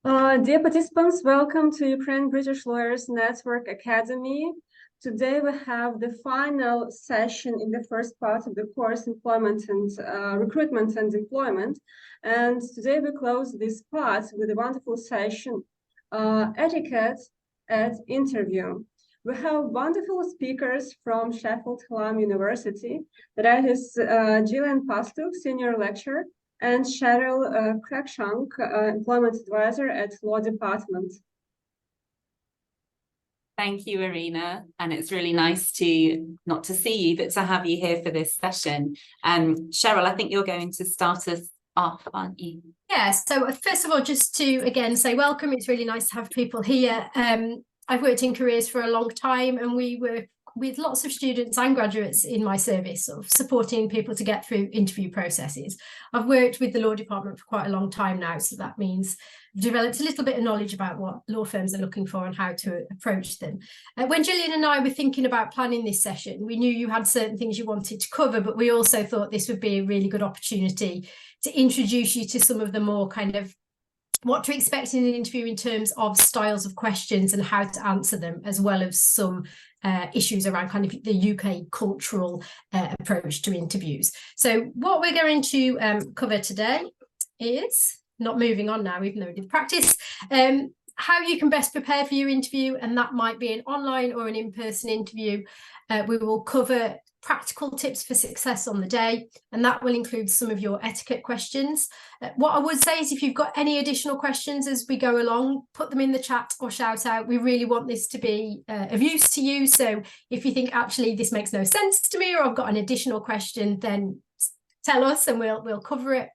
Dear participants, welcome to Ukraine British Lawyers Network Academy. Today we have the final session in the first part of the course, Employment and Recruitment and Employment. And today we close this part with a wonderful session, Etiquette at Interview. We have wonderful speakers from Sheffield Hallam University. That is Gillian Pastuch, Senior Lecturer, and Sheryl Cruickshank, Employment Advisor at Law Department. Thank you, Irina, and it's really nice to not to see you, but to have you here for this session. Sheryl, I think you're going to start us off, aren't you? Yeah, so first of all, just to again say welcome. It's really nice to have people here. I've worked in careers for a long time, and we work with lots of students and graduates in my service of supporting people to get through interview processes. I've worked with the law department for quite a long time now, so that means I've developed a little bit of knowledge about what law firms are looking for and how to approach them. When Gillian and I were thinking about planning this session, we knew you had certain things you wanted to cover, but we also thought this would be a really good opportunity to introduce you to some of the more kind of what to expect in an interview in terms of styles of questions and how to answer them, as well as some issues around kind of the UK cultural approach to interviews. So what we're going to cover today is, not moving on now, even though we did practice, how you can best prepare for your interview, and that might be an online or an in-person interview. We will cover practical tips for success on the day, and that will include some of your etiquette questions. What I would say is, if you've got any additional questions as we go along, put them in the chat or shout out. We really want this to be of use to you, so if you think actually this makes no sense to me, or I've got an additional question, then tell us and we'll cover it.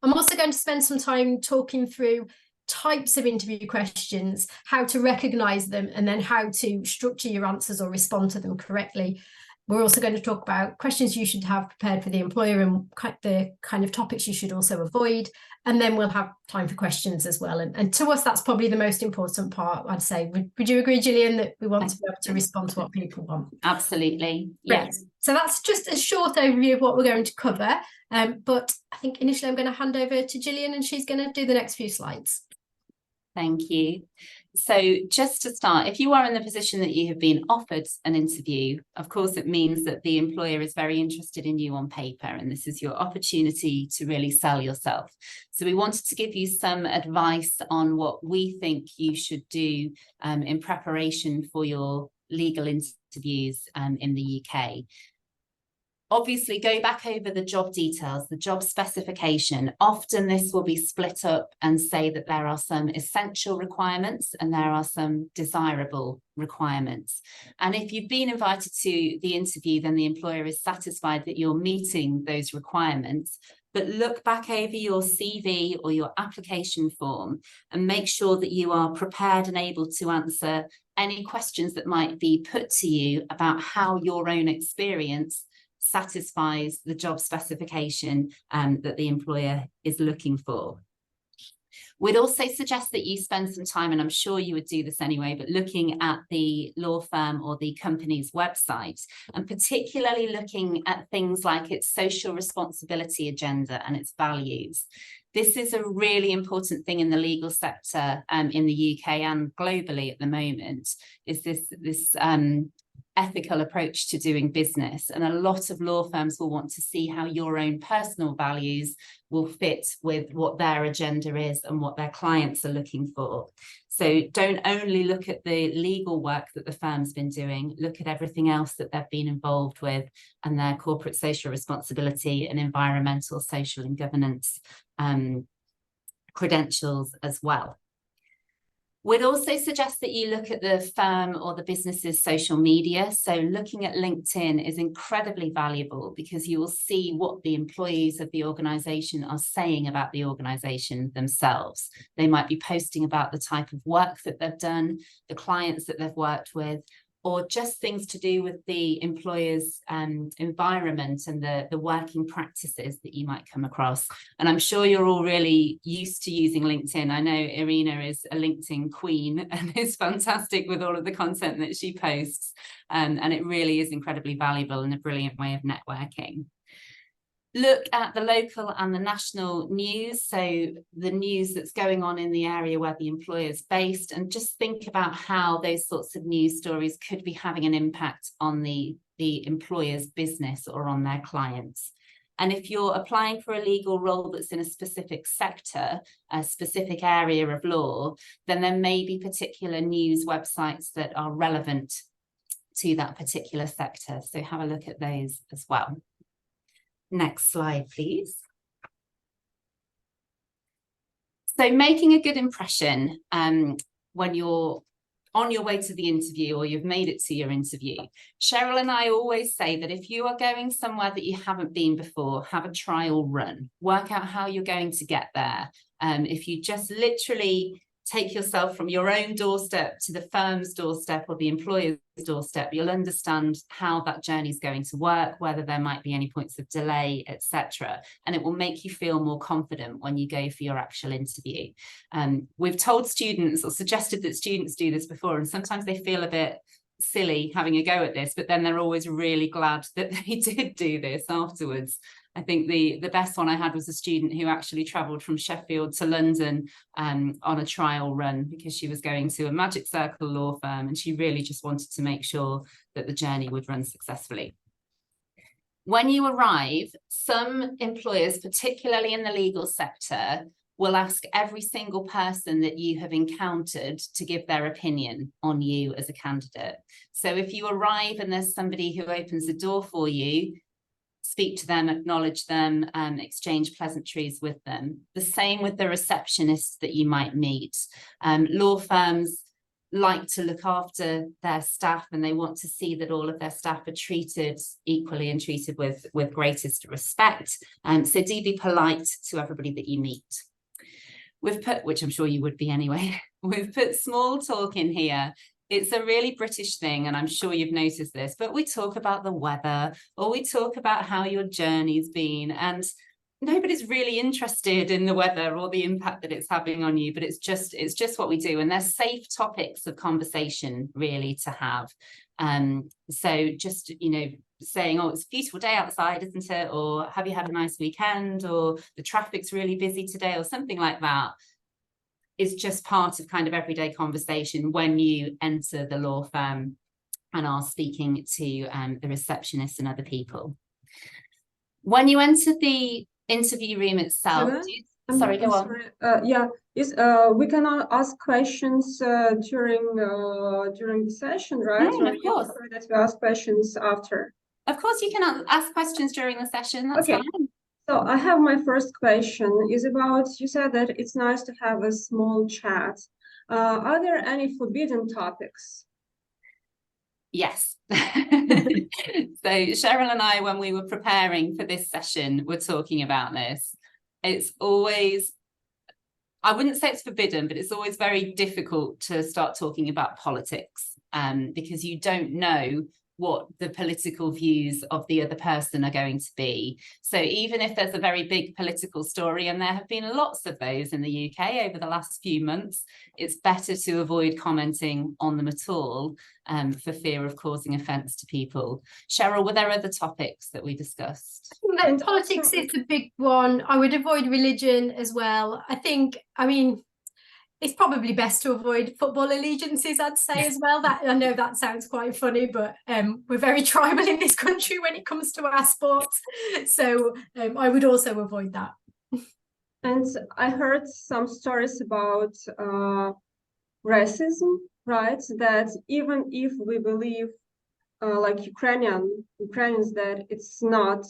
I'm also going to spend some time talking through types of interview questions, how to recognize them, and then how to structure your answers or respond to them correctly. We're also going to talk about questions you should have prepared for the employer and the kind of topics you should also avoid. And then we'll have time for questions as well. And to us, that's probably the most important part, I'd say. Would you agree, Gillian, that we want to be able to respond to what people want? Absolutely. Yes. Yes. So that's just a short overview of what we're going to cover. But I think initially I'm going to hand over to Gillian, and she's going to do the next few slides. Thank you. So just to start, if you are in the position that you have been offered an interview, of course, it means that the employer is very interested in you on paper, and this is your opportunity to really sell yourself. So we wanted to give you some advice on what we think you should do in preparation for your legal interviews in the UK. Obviously, go back over the job details, the job specification. Often this will be split up and say that there are some essential requirements and there are some desirable requirements. And if you've been invited to the interview, then the employer is satisfied that you're meeting those requirements. But look back over your CV or your application form and make sure that you are prepared and able to answer any questions that might be put to you about how your own experience satisfies the job specification that the employer is looking for. We'd also suggest that you spend some time, and I'm sure you would do this anyway, but looking at the law firm or the company's website, and particularly looking at things like its social responsibility agenda and its values. This is a really important thing in the legal sector in the UK and globally at the moment, is this ethical approach to doing business. And a lot of law firms will want to see how your own personal values will fit with what their agenda is and what their clients are looking for. So don't only look at the legal work that the firm's been doing, look at everything else that they've been involved with and their corporate social responsibility and environmental, social and governance credentials as well. We'd also suggest that you look at the firm or the business's social media. So looking at LinkedIn is incredibly valuable because you will see what the employees of the organisation are saying about the organisation themselves. They might be posting about the type of work that they've done, the clients that they've worked with, or just things to do with the employer's environment and the working practices that you might come across. And I'm sure you're all really used to using LinkedIn. I know Irina is a LinkedIn queen and is fantastic with all of the content that she posts. And it really is incredibly valuable and a brilliant way of networking. Look at the local and the national news, so the news that's going on in the area where the employer is based, and just think about how those sorts of news stories could be having an impact on the employer's business or on their clients. And if you're applying for a legal role that's in a specific sector, a specific area of law, then there may be particular news websites that are relevant to that particular sector. So have a look at those as well. Next slide, please. So making a good impression when you're on your way to the interview or you've made it to your interview. Sheryl and I always say that if you are going somewhere that you haven't been before, have a trial run. Work out how you're going to get there. If you just literally take yourself from your own doorstep to the firm's doorstep or the employer's doorstep, you'll understand how that journey is going to work, whether there might be any points of delay, etc. And it will make you feel more confident when you go for your actual interview. We've told students or suggested that students do this before, and sometimes they feel a bit silly having a go at this, but then they're always really glad that they did do this afterwards. I think the best one I had was a student who actually travelled from Sheffield to London on a trial run because she was going to a Magic Circle law firm, and she really just wanted to make sure that the journey would run successfully. When you arrive, some employers, particularly in the legal sector, will ask every single person that you have encountered to give their opinion on you as a candidate. So if you arrive and there's somebody who opens the door for you, speak to them, acknowledge them, exchange pleasantries with them. The same with the receptionists that you might meet. Law firms like to look after their staff, and they want to see that all of their staff are treated equally and treated with greatest respect. So do be polite to everybody that you meet. We've put, which I'm sure you would be anyway, we've put small talk in here. It's a really British thing, and I'm sure you've noticed this, but we talk about the weather, or we talk about how your journey's been, and nobody's really interested in the weather or the impact that it's having on you, but it's just what we do. And they're safe topics of conversation really to have. So just, you know, saying, oh, it's a beautiful day outside, isn't it? Or have you had a nice weekend? Or the traffic's really busy today, or something like that. Is just part of kind of everyday conversation when you enter the law firm and are speaking to the receptionist and other people. When you enter the interview room itself, sorry, go on. We cannot ask questions during the session, right? Of course. That we ask questions after. Of course, you can ask questions during the session. That's okay. Fine. So I have my first question is about, you said that it's nice to have a small chat. Are there any forbidden topics? Yes. So Sheryl and I, when we were preparing for this session, were talking about this. It's always, I wouldn't say it's forbidden, but it's always very difficult to start talking about politics because you don't know what the political views of the other person are going to be. So even if there's a very big political story, and there have been lots of those in the UK over the last few months, it's better to avoid commenting on them at all for fear of causing offence to people. Sheryl, were there other topics that we discussed? Politics is a big one. I would avoid religion as well. I mean, it's probably best to avoid football allegiances, I'd say, as well. That I know that sounds quite funny, but we're very tribal in this country when it comes to our sports. So I would also avoid that. And I heard some stories about racism, right? That even if we believe, like Ukrainians, that it's not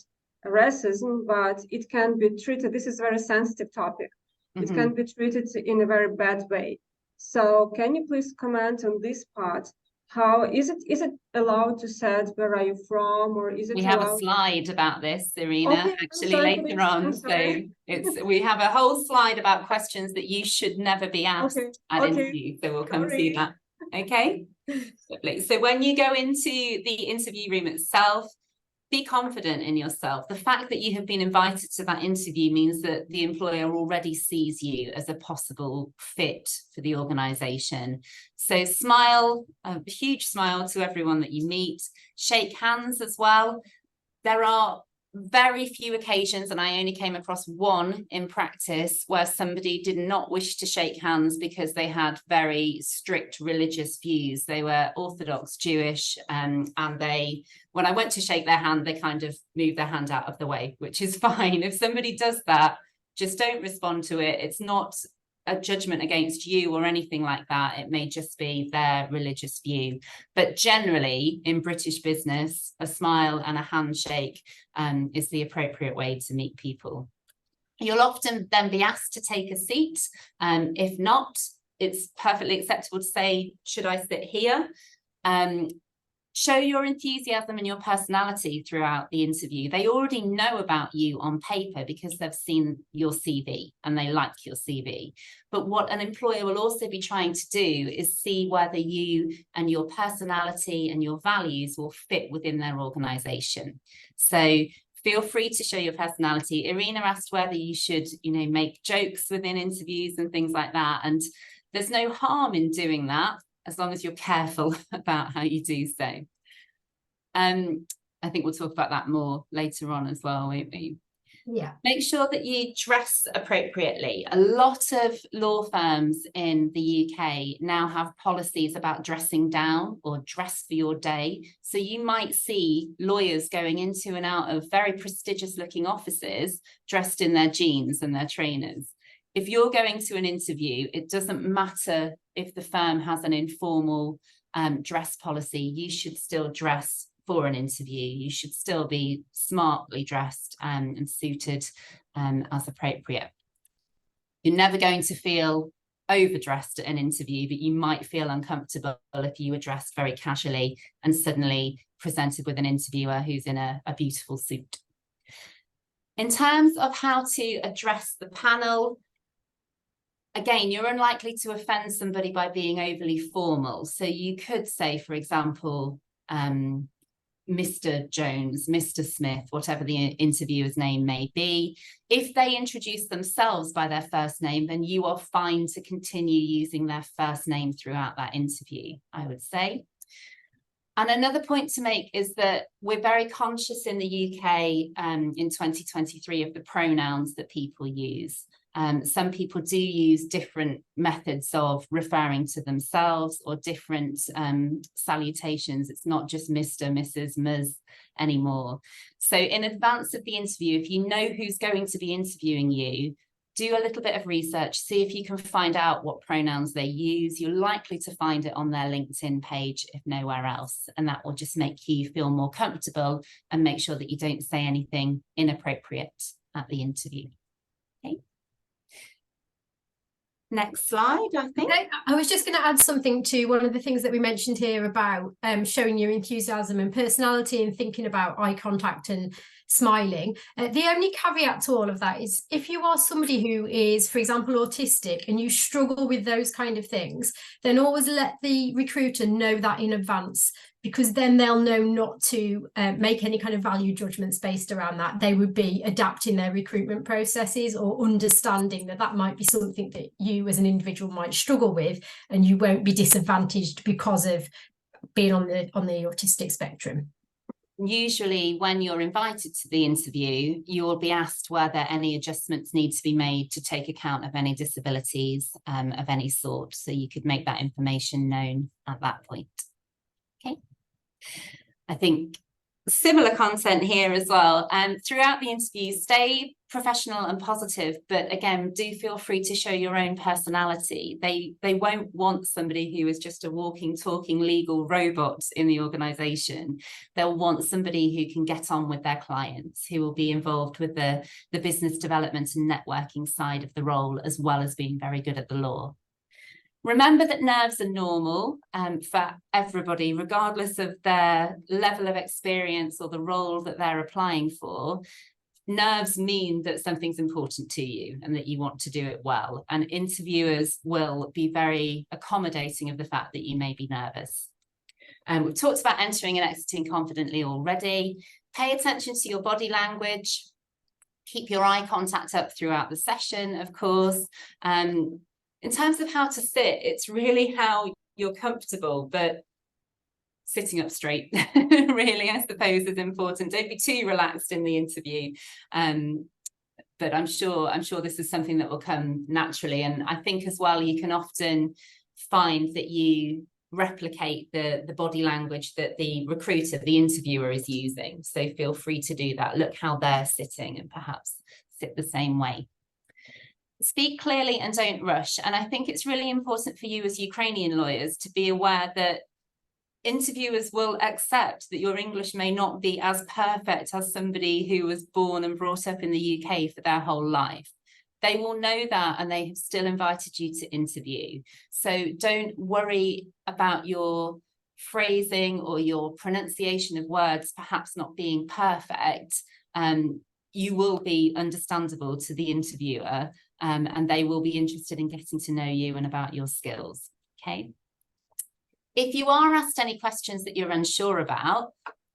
racism, but it can be treated. This is a very sensitive topic. It can be treated in a very bad way. So can you please comment on this part? How is it allowed to say where are you from, or is it we have a slide about this, Irina, later on. So we have a whole slide about questions that you should never be asked at interview. So we'll come see that. Okay. Lovely. So when you go into the interview room itself, be confident in yourself. The fact that you have been invited to that interview means that the employer already sees you as a possible fit for the organisation. So smile, a huge smile to everyone that you meet. Shake hands as well. There are very few occasions, and I only came across one in practice, where somebody did not wish to shake hands because they had very strict religious views. They were Orthodox Jewish, and they, when I went to shake their hand, they kind of moved their hand out of the way, which is fine. If somebody does that, just don't respond to it. It's not a judgment against you or anything like that. It may just be their religious view. But generally, in British business, a smile and a handshake is the appropriate way to meet people. You'll often then be asked to take a seat. If not, it's perfectly acceptable to say, should I sit here? Show your enthusiasm and your personality throughout the interview. They already know about you on paper because they've seen your CV and they like your CV. But what an employer will also be trying to do is see whether you and your personality and your values will fit within their organisation. So feel free to show your personality. Irina asked whether you should, make jokes within interviews and things like that. And there's no harm in doing that, as long as you're careful about how you do so. I think we'll talk about that more later on as well, won't we? Yeah. Make sure that you dress appropriately. A lot of law firms in the UK now have policies about dressing down or dress for your day. So you might see lawyers going into and out of very prestigious looking offices dressed in their jeans and their trainers. If you're going to an interview, it doesn't matter if the firm has an informal dress policy. You should still dress for an interview. You should still be smartly dressed and suited as appropriate. You're never going to feel overdressed at an interview, but you might feel uncomfortable if you were dressed very casually and suddenly presented with an interviewer who's in a beautiful suit. In terms of how to address the panel, again, you're unlikely to offend somebody by being overly formal. So you could say, for example, Mr. Jones, Mr. Smith, whatever the interviewer's name may be. If they introduce themselves by their first name, then you are fine to continue using their first name throughout that interview, I would say. And another point to make is that we're very conscious in the UK in 2023 of the pronouns that people use. Some people do use different methods of referring to themselves or different salutations. It's not just Mr., Mrs., Ms. anymore. So in advance of the interview, if you know who's going to be interviewing you, do a little bit of research, see if you can find out what pronouns they use. You're likely to find it on their LinkedIn page, if nowhere else, and that will just make you feel more comfortable and make sure that you don't say anything inappropriate at the interview. Okay. Next slide, I think. I was just going to add something to one of the things that we mentioned here about showing your enthusiasm and personality and thinking about eye contact and smiling. The only caveat to all of that is if you are somebody who is, for example, autistic and you struggle with those kind of things, then always let the recruiter know that in advance, because then they'll know not to make any kind of value judgments based around that. They would be adapting their recruitment processes or understanding that that might be something that you as an individual might struggle with, and you won't be disadvantaged because of being on the autistic spectrum. Usually when you're invited to the interview, you will be asked whether any adjustments need to be made to take account of any disabilities of any sort. So you could make that information known at that point. Okay. I think similar content here as well. Throughout the interview, stay professional and positive, but again, do feel free to show your own personality. They won't want somebody who is just a walking, talking legal robot in the organisation. They'll want somebody who can get on with their clients, who will be involved with the business development and networking side of the role, as well as being very good at the law. Remember that nerves are normal for everybody, regardless of their level of experience or the role that they're applying for. Nerves mean that something's important to you and that you want to do it well. And interviewers will be very accommodating of the fact that you may be nervous. We've talked about entering and exiting confidently already. Pay attention to your body language. Keep your eye contact up throughout the session, of course. In terms of how to sit, it's really how you're comfortable, but sitting up straight, really, I suppose, is important. Don't be too relaxed in the interview. But I'm sure this is something that will come naturally. And I think as well, you can often find that you replicate the body language that the recruiter, the interviewer, is using. So feel free to do that. Look how they're sitting and perhaps sit the same way. Speak clearly and don't rush. And I think it's really important for you as Ukrainian lawyers to be aware that interviewers will accept that your English may not be as perfect as somebody who was born and brought up in the UK for their whole life. They will know that, and they have still invited you to interview. So don't worry about your phrasing or your pronunciation of words perhaps not being perfect. You will be understandable to the interviewer, and they will be interested in getting to know you and about your skills. Okay. If you are asked any questions that you're unsure about,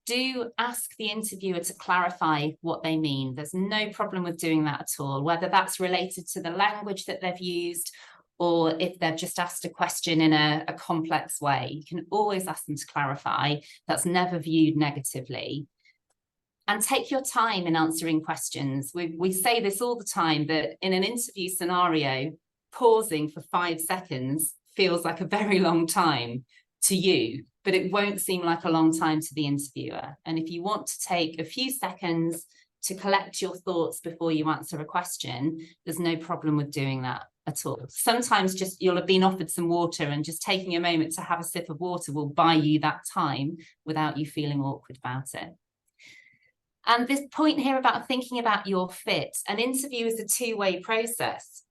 do ask the interviewer to clarify what they mean. There's no problem with doing that at all, whether that's related to the language that they've used or if they've just asked a question in a complex way. You can always ask them to clarify. That's never viewed negatively. And take your time in answering questions. We say this all the time, that in an interview scenario, pausing for 5 seconds feels like a very long time to you, but it won't seem like a long time to the interviewer. And if you want to take a few seconds to collect your thoughts before you answer a question, there's no problem with doing that at all. Sometimes just you'll have been offered some water, and just taking a moment to have a sip of water will buy you that time without you feeling awkward about it. And this point here about thinking about your fit, an interview is a two-way process.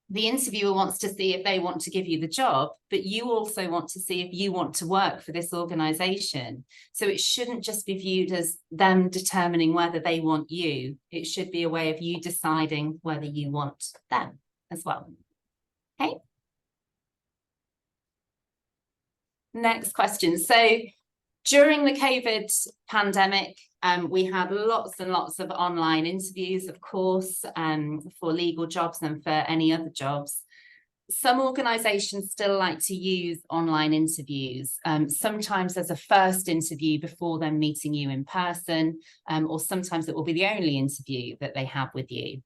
The interviewer wants to see if they want to give you the job, but you also want to see if you want to work for this organisation. So it shouldn't just be viewed as them determining whether they want you. It should be a way of you deciding whether you want them as well. Okay. Next question. So during the COVID pandemic, we had lots and lots of online interviews, of course, for legal jobs and for any other jobs. Some organisations still like to use online interviews, sometimes as a first interview before them meeting you in person, or sometimes it will be the only interview that they have with you.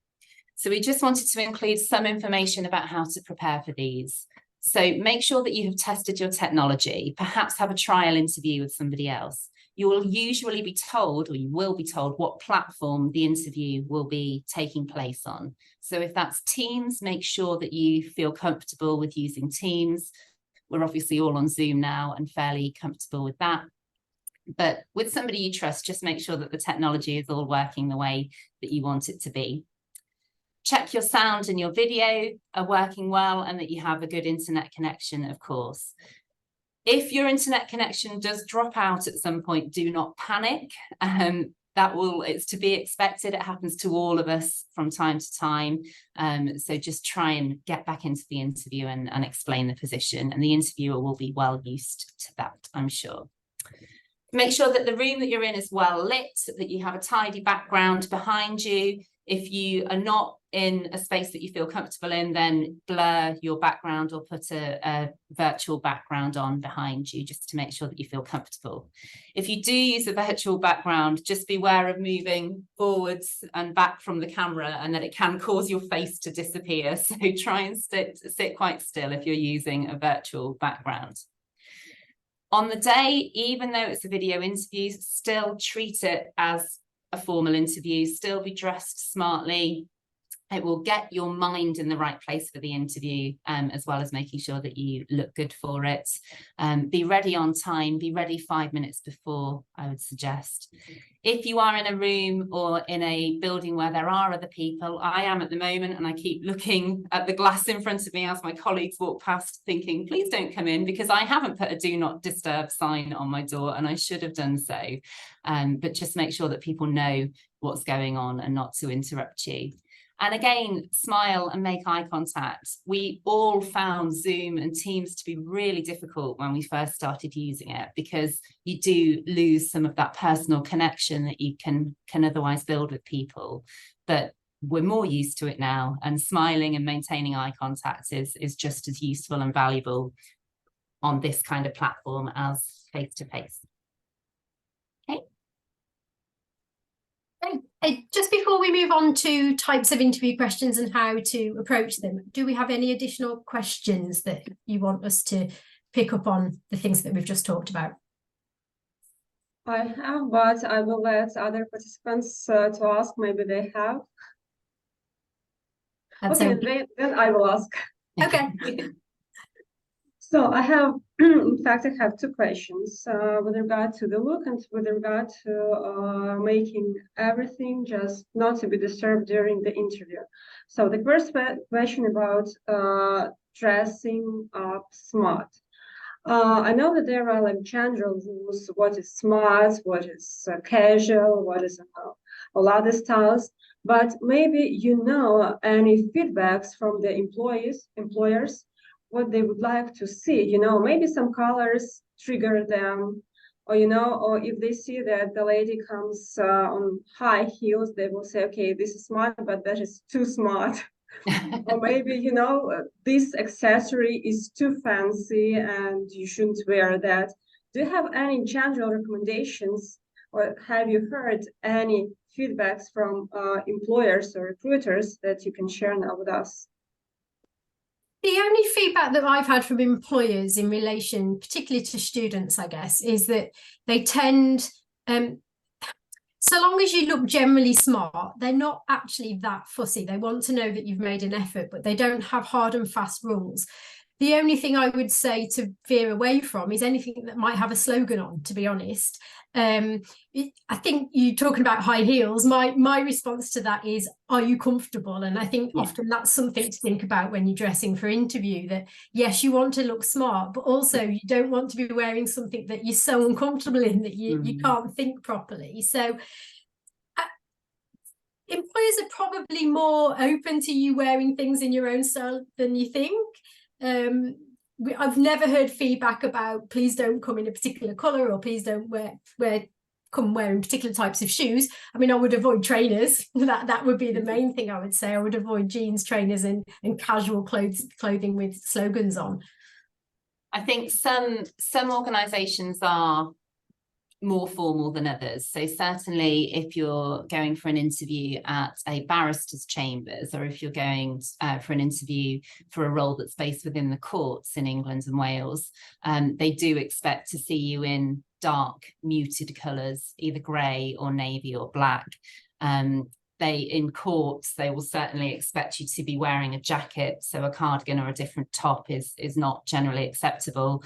So we just wanted to include some information about how to prepare for these. So make sure that you have tested your technology, perhaps have a trial interview with somebody else. You will usually be told, or you will be told, what platform the interview will be taking place on. So if that's Teams, make sure that you feel comfortable with using Teams. We're obviously all on Zoom now and fairly comfortable with that. But with somebody you trust, just make sure that the technology is all working the way that you want it to be. Check your sound and your video are working well, and that you have a good internet connection, of course. If your internet connection does drop out at some point, do not panic. It's to be expected. It happens to all of us from time to time. So just try and get back into the interview and explain the position, and the interviewer will be well used to that, I'm sure. Make sure that the room that you're in is well lit, that you have a tidy background behind you. If you are not in a space that you feel comfortable in, then blur your background or put a virtual background on behind you, just to make sure that you feel comfortable. If you do use a virtual background, just beware of moving forwards and back from the camera, and that it can cause your face to disappear. So try and sit quite still if you're using a virtual background. On the day, even though it's a video interview, still treat it as a formal interview, still be dressed smartly. It will get your mind in the right place for the interview, as well as making sure that you look good for it. Be ready on time, be ready 5 minutes before, I would suggest. If you are in a room or in a building where there are other people, I am at the moment, and I keep looking at the glass in front of me as my colleagues walk past, thinking, please don't come in, because I haven't put a do not disturb sign on my door, and I should have done so. But just make sure that people know what's going on and not to interrupt you. And again, smile and make eye contact. We all found Zoom and Teams to be really difficult when we first started using it, because you do lose some of that personal connection that you can otherwise build with people. But we're more used to it now, and smiling and maintaining eye contact is just as useful and valuable on this kind of platform as face-to-face. Just before we move on to types of interview questions and how to approach them, do we have any additional questions that you want us to pick up on the things that we've just talked about? I have, but I will let other participants to ask. Maybe they have. Okay, then I will ask. Okay. So I have, in fact, I have two questions with regard to the look and with regard to making everything just not to be disturbed during the interview. So the first question about dressing up smart. I know that there are like general rules, what is smart, what is casual, what is all other styles, but maybe you know any feedbacks from the employers, what they would like to see, maybe some colors trigger them, or, or if they see that the lady comes on high heels, they will say, okay, this is smart, but that is too smart. Or maybe, this accessory is too fancy and you shouldn't wear that. Do you have any general recommendations, or have you heard any feedbacks from employers or recruiters that you can share now with us? The only feedback that I've had from employers in relation, particularly to students, I guess, is that they tend, so long as you look generally smart, they're not actually that fussy. They want to know that you've made an effort, but they don't have hard and fast rules. The only thing I would say to veer away from is anything that might have a slogan on, to be honest. I think you talking about high heels, my response to that is, are you comfortable? And I think often that's something to think about when you're dressing for interview, that yes, you want to look smart, but also you don't want to be wearing something that you're so uncomfortable in that you can't think properly. So employers are probably more open to you wearing things in your own style than you think. I've never heard feedback about please don't come in a particular colour, or please don't come wearing particular types of shoes. I mean, I would avoid trainers. That would be the main thing I would say. I would avoid jeans, trainers, and casual clothing with slogans on. I think some organisations are more formal than others. So certainly if you're going for an interview at a barrister's chambers, or if you're going for an interview for a role that's based within the courts in England and Wales, they do expect to see you in dark, muted colours, either grey or navy or black. In courts, they will certainly expect you to be wearing a jacket, so a cardigan or a different top is not generally acceptable.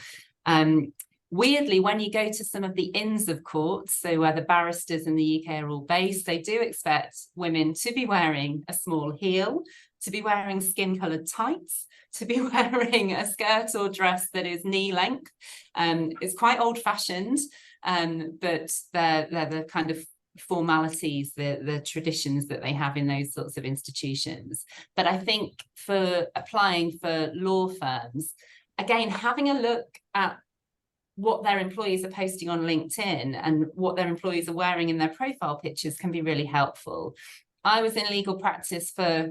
Weirdly, when you go to some of the inns of court, so where the barristers in the UK are all based, they do expect women to be wearing a small heel, to be wearing skin-coloured tights, to be wearing a skirt or dress that is knee length. It's quite old-fashioned, but they're the kind of formalities, the traditions that they have in those sorts of institutions. But I think for applying for law firms, again, having a look at what their employees are posting on LinkedIn and what their employees are wearing in their profile pictures can be really helpful. I was in legal practice for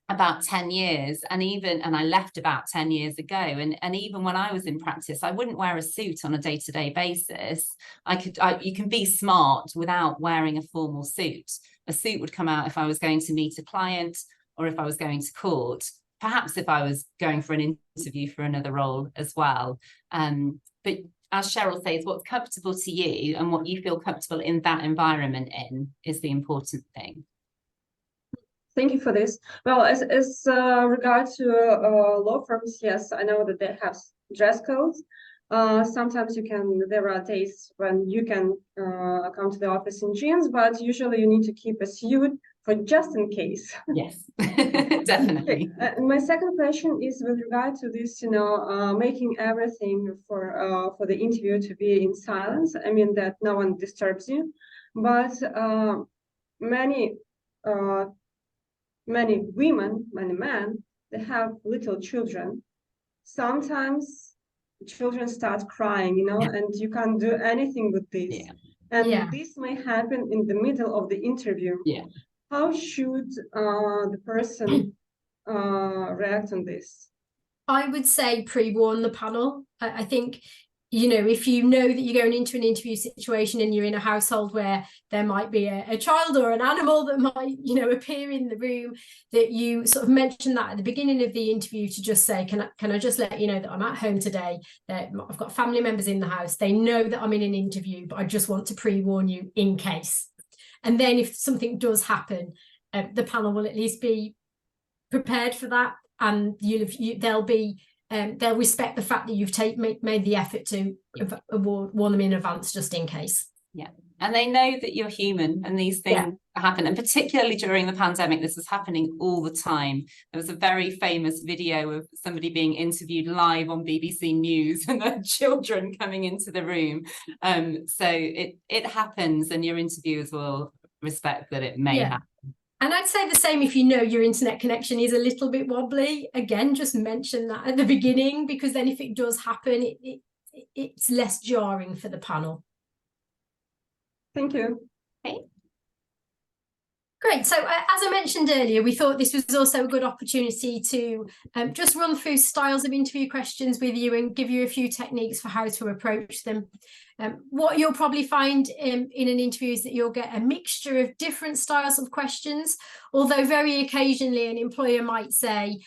about 10 years, and I left about 10 years ago, and even when I was in practice, I wouldn't wear a suit on a day-to-day basis. You can be smart without wearing a formal suit. A suit would come out if I was going to meet a client or if I was going to court, perhaps if I was going for an interview for another role as well. But as Sheryl says, what's comfortable to you and what you feel comfortable in that environment in is the important thing. Thank you for this. Well, as regards to law firms, yes, I know that they have dress codes. Sometimes there are days when you can come to the office in jeans, but usually you need to keep a suit for just in case. Yes, definitely. Okay. My second question is with regard to this, making everything for the interview to be in silence. I mean that no one disturbs you, but many women, many men, they have little children. Sometimes children start crying, and you can't do anything with this. Yeah. And this may happen in the middle of the interview. Yeah. How should the person react on this? I would say pre-warn the panel. I think you know, if you know that you're going into an interview situation and you're in a household where there might be a child or an animal that might, you know, appear in the room, that you sort of mention that at the beginning of the interview, to just say, can I just let you know that I'm at home today, that I've got family members in the house, they know that I'm in an interview, but I just want to pre-warn you in case. And then if something does happen, the panel will at least be prepared for that, and they'll respect the fact that you've made the effort to warn them in advance, just in case. Yeah, and they know that you're human and these things happen, and particularly during the pandemic, this was happening all the time. There was a very famous video of somebody being interviewed live on BBC News and their children coming into the room. So it happens, and your interviewers will respect that it may happen. And I'd say the same if you know your internet connection is a little bit wobbly. Again, just mention that at the beginning, because then if it does happen, it's less jarring for the panel. Thank you. Okay. Great. So as I mentioned earlier, we thought this was also a good opportunity to just run through styles of interview questions with you and give you a few techniques for how to approach them. What you'll probably find in an interview is that you'll get a mixture of different styles of questions, although very occasionally an employer might say,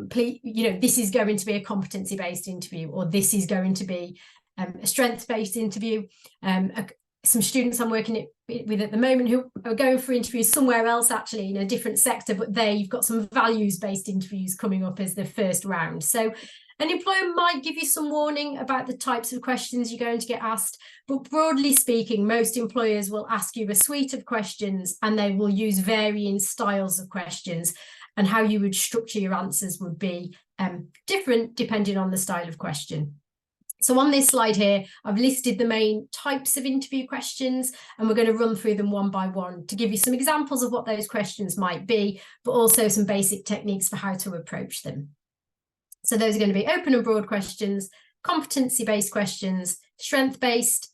please, you know, this is going to be a competency-based interview, or this is going to be a strengths-based interview. Some students I'm working with at the moment who are going for interviews somewhere else, actually in a different sector, but they've got some values-based interviews coming up as the first round. So an employer might give you some warning about the types of questions you're going to get asked, but broadly speaking, most employers will ask you a suite of questions, and they will use varying styles of questions, and how you would structure your answers would be different depending on the style of question. So on this slide here, I've listed the main types of interview questions, and we're going to run through them one by one to give you some examples of what those questions might be, but also some basic techniques for how to approach them. So those are going to be open and broad questions, competency-based questions, strength-based,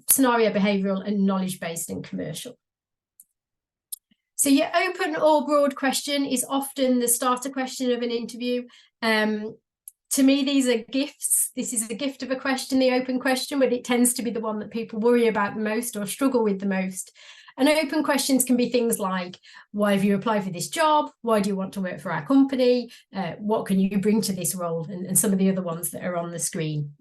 scenario behavioural, and knowledge-based and commercial. So your open or broad question is often the starter question of an interview. To me, these are gifts. This is a gift of a question, the open question, but it tends to be the one that people worry about the most or struggle with the most. And open questions can be things like, why have you applied for this job? Why do you want to work for our company? What can you bring to this role? And some of the other ones that are on the screen.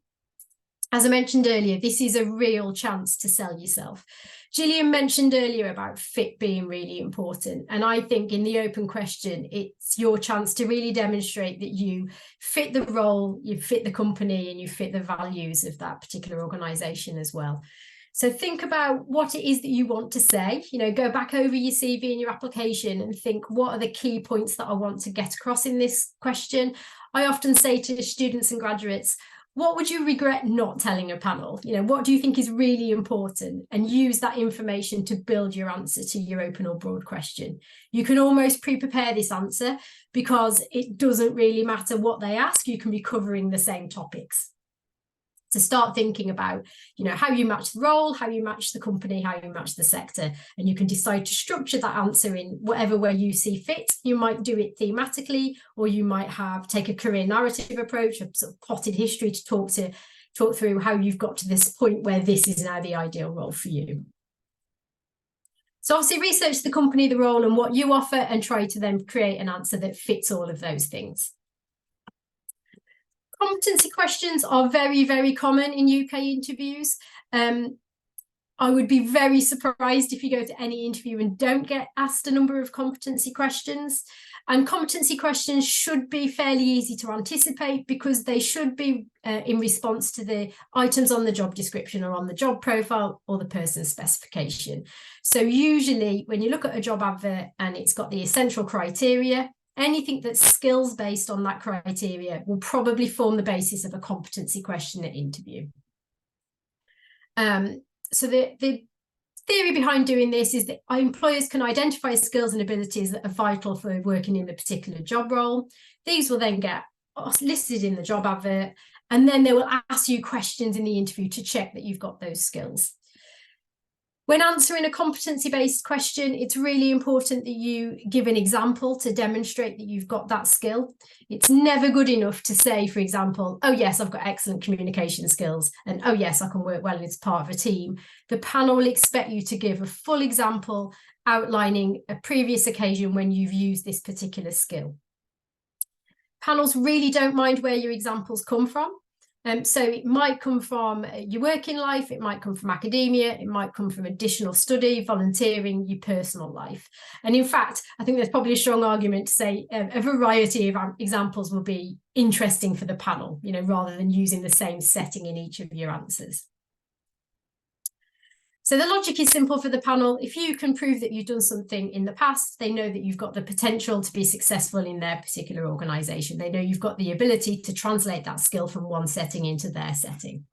As I mentioned earlier, this is a real chance to sell yourself. Gillian mentioned earlier about fit being really important. And I think in the open question, it's your chance to really demonstrate that you fit the role, you fit the company, and you fit the values of that particular organisation as well. So think about what it is that you want to say, you know, go back over your CV and your application and think, what are the key points that I want to get across in this question? I often say to students and graduates, what would you regret not telling a panel? You know, what do you think is really important? And use that information to build your answer to your open or broad question. You can almost pre-prepare this answer because it doesn't really matter what they ask, you can be covering the same topics. To start thinking about, you know, how you match the role, how you match the company, how you match the sector, and you can decide to structure that answer in whatever way you see fit. You might do it thematically, or you might take a career narrative approach, a sort of plotted history to talk through how you've got to this point where this is now the ideal role for you. So obviously research the company, the role, and what you offer, and try to then create an answer that fits all of those things. Competency questions are very, very common in UK interviews. I would be very surprised if you go to any interview and don't get asked a number of competency questions. And competency questions should be fairly easy to anticipate because they should be in response to the items on the job description or on the job profile or the person's specification. So usually when you look at a job advert and it's got the essential criteria, anything that's skills based on that criteria will probably form the basis of a competency question at interview. So the theory behind doing this is that employers can identify skills and abilities that are vital for working in a particular job role. These will then get listed in the job advert, and then they will ask you questions in the interview to check that you've got those skills. When answering a competency-based question, it's really important that you give an example to demonstrate that you've got that skill. It's never good enough to say, for example, oh yes, I've got excellent communication skills, and oh yes, I can work well as part of a team. The panel will expect you to give a full example outlining a previous occasion when you've used this particular skill. Panels really don't mind where your examples come from. So it might come from your working life, it might come from academia, it might come from additional study, volunteering, your personal life. And in fact, I think there's probably a strong argument to say a variety of examples will be interesting for the panel, you know, rather than using the same setting in each of your answers. So the logic is simple for the panel. If you can prove that you've done something in the past, they know that you've got the potential to be successful in their particular organisation. They know you've got the ability to translate that skill from one setting into their setting.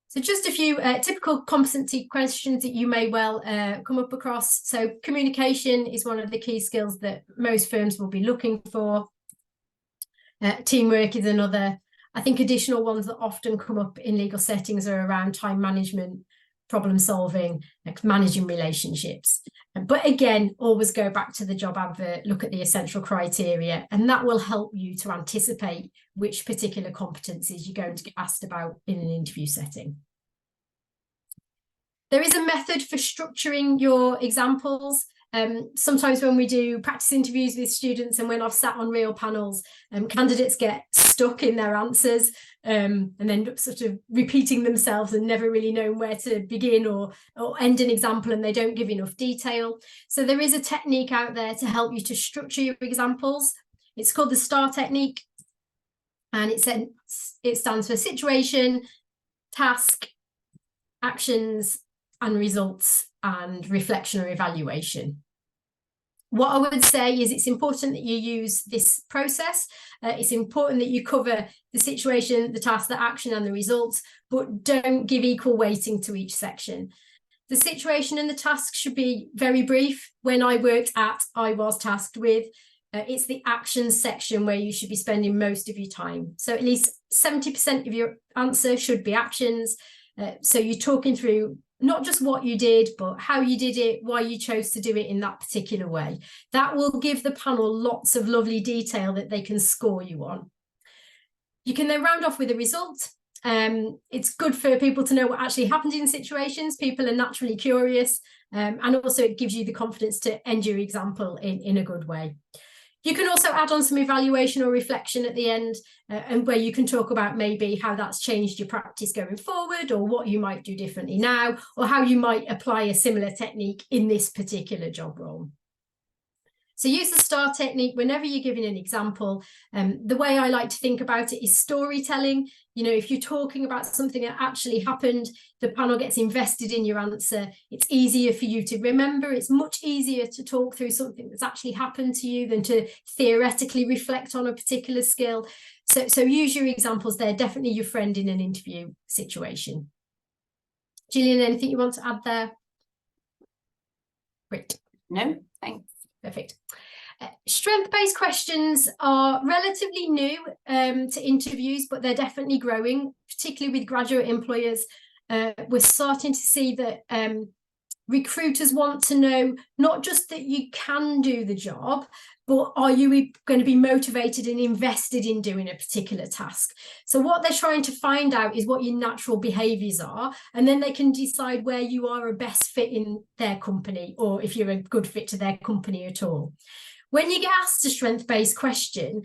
So just a few typical competency questions that you may well come up across. So communication is one of the key skills that most firms will be looking for. Teamwork is another. I think additional ones that often come up in legal settings are around time management, problem solving, like managing relationships. But again, always go back to the job advert, look at the essential criteria, and that will help you to anticipate which particular competencies you're going to get asked about in an interview setting. There is a method for structuring your examples. Sometimes when we do practice interviews with students and when I've sat on real panels, candidates get stuck in their answers and end up sort of repeating themselves and never really knowing where to begin or end an example, and they don't give enough detail. So there is a technique out there to help you to structure your examples. It's called the STAR technique, and it stands for situation, task, actions and results, and reflection or evaluation. What I would say is it's important that you use this process. It's important that you cover the situation, the task, the action and the results, but don't give equal weighting to each section. The situation and the task should be very brief. When I worked at, I was tasked with, it's the actions section where you should be spending most of your time. So at least 70% of your answer should be actions. So you're talking through not just what you did, but how you did it, why you chose to do it in that particular way. That will give the panel lots of lovely detail that they can score you on. You can then round off with a result. It's good for people to know what actually happened in situations. People are naturally curious, and also it gives you the confidence to end your example in a good way. You can also add on some evaluation or reflection at the end, and where you can talk about maybe how that's changed your practice going forward, or what you might do differently now, or how you might apply a similar technique in this particular job role. So use the STAR technique whenever you're giving an example. The way I like to think about it is storytelling. You know, if you're talking about something that actually happened, the panel gets invested in your answer. It's easier for you to remember. It's much easier to talk through something that's actually happened to you than to theoretically reflect on a particular skill. So use your examples. They're definitely your friend in an interview situation. Gillian, anything you want to add there? Great. No, thanks. Perfect. Strength-based questions are relatively new to interviews, but they're definitely growing, particularly with graduate employers. We're starting to see that recruiters want to know not just that you can do the job, but are you going to be motivated and invested in doing a particular task? So what they're trying to find out is what your natural behaviours are, and then they can decide where you are a best fit in their company, or if you're a good fit to their company at all. When you get asked a strength-based question,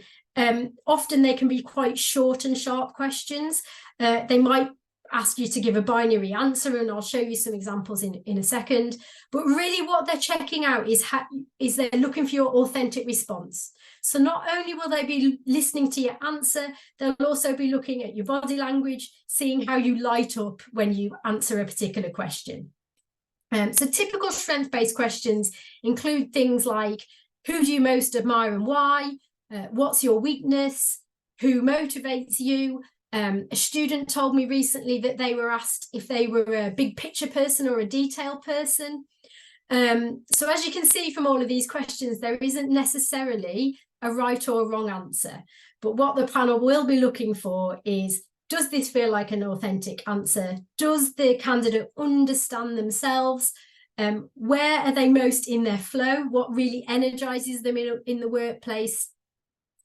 often they can be quite short and sharp questions. They might ask you to give a binary answer, and I'll show you some examples in a second. But really what they're checking out is they're looking for your authentic response. So not only will they be listening to your answer, they'll also be looking at your body language, seeing how you light up when you answer a particular question. So typical strength-based questions include things like, who do you most admire and why? What's your weakness? Who motivates you? A student told me recently that they were asked if they were a big picture person or a detail person. So as you can see from all of these questions, there isn't necessarily a right or wrong answer. But what the panel will be looking for is does this feel like an authentic answer? Does the candidate understand themselves? Where are they most in their flow? What really energizes them in the workplace?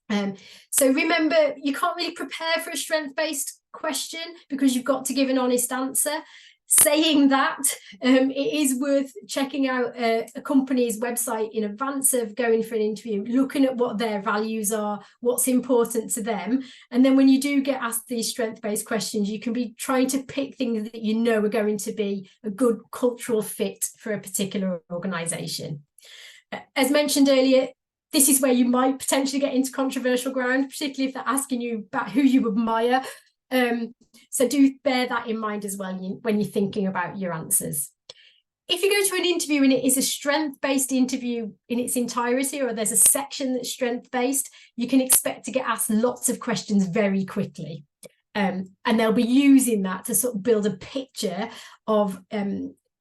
So remember, you can't really prepare for a strength-based question because you've got to give an honest answer. Saying that, it is worth checking out a company's website in advance of going for an interview, looking at what their values are, what's important to them. And then when you do get asked these strength-based questions, you can be trying to pick things that you know are going to be a good cultural fit for a particular organisation. As mentioned earlier, this is where you might potentially get into controversial ground, particularly if they're asking you about who you admire. So do bear that in mind as well when you're thinking about your answers. If you go to an interview and it is a strength-based interview in its entirety, or there's a section that's strength-based, you can expect to get asked lots of questions very quickly. And they'll be using that to sort of build a picture of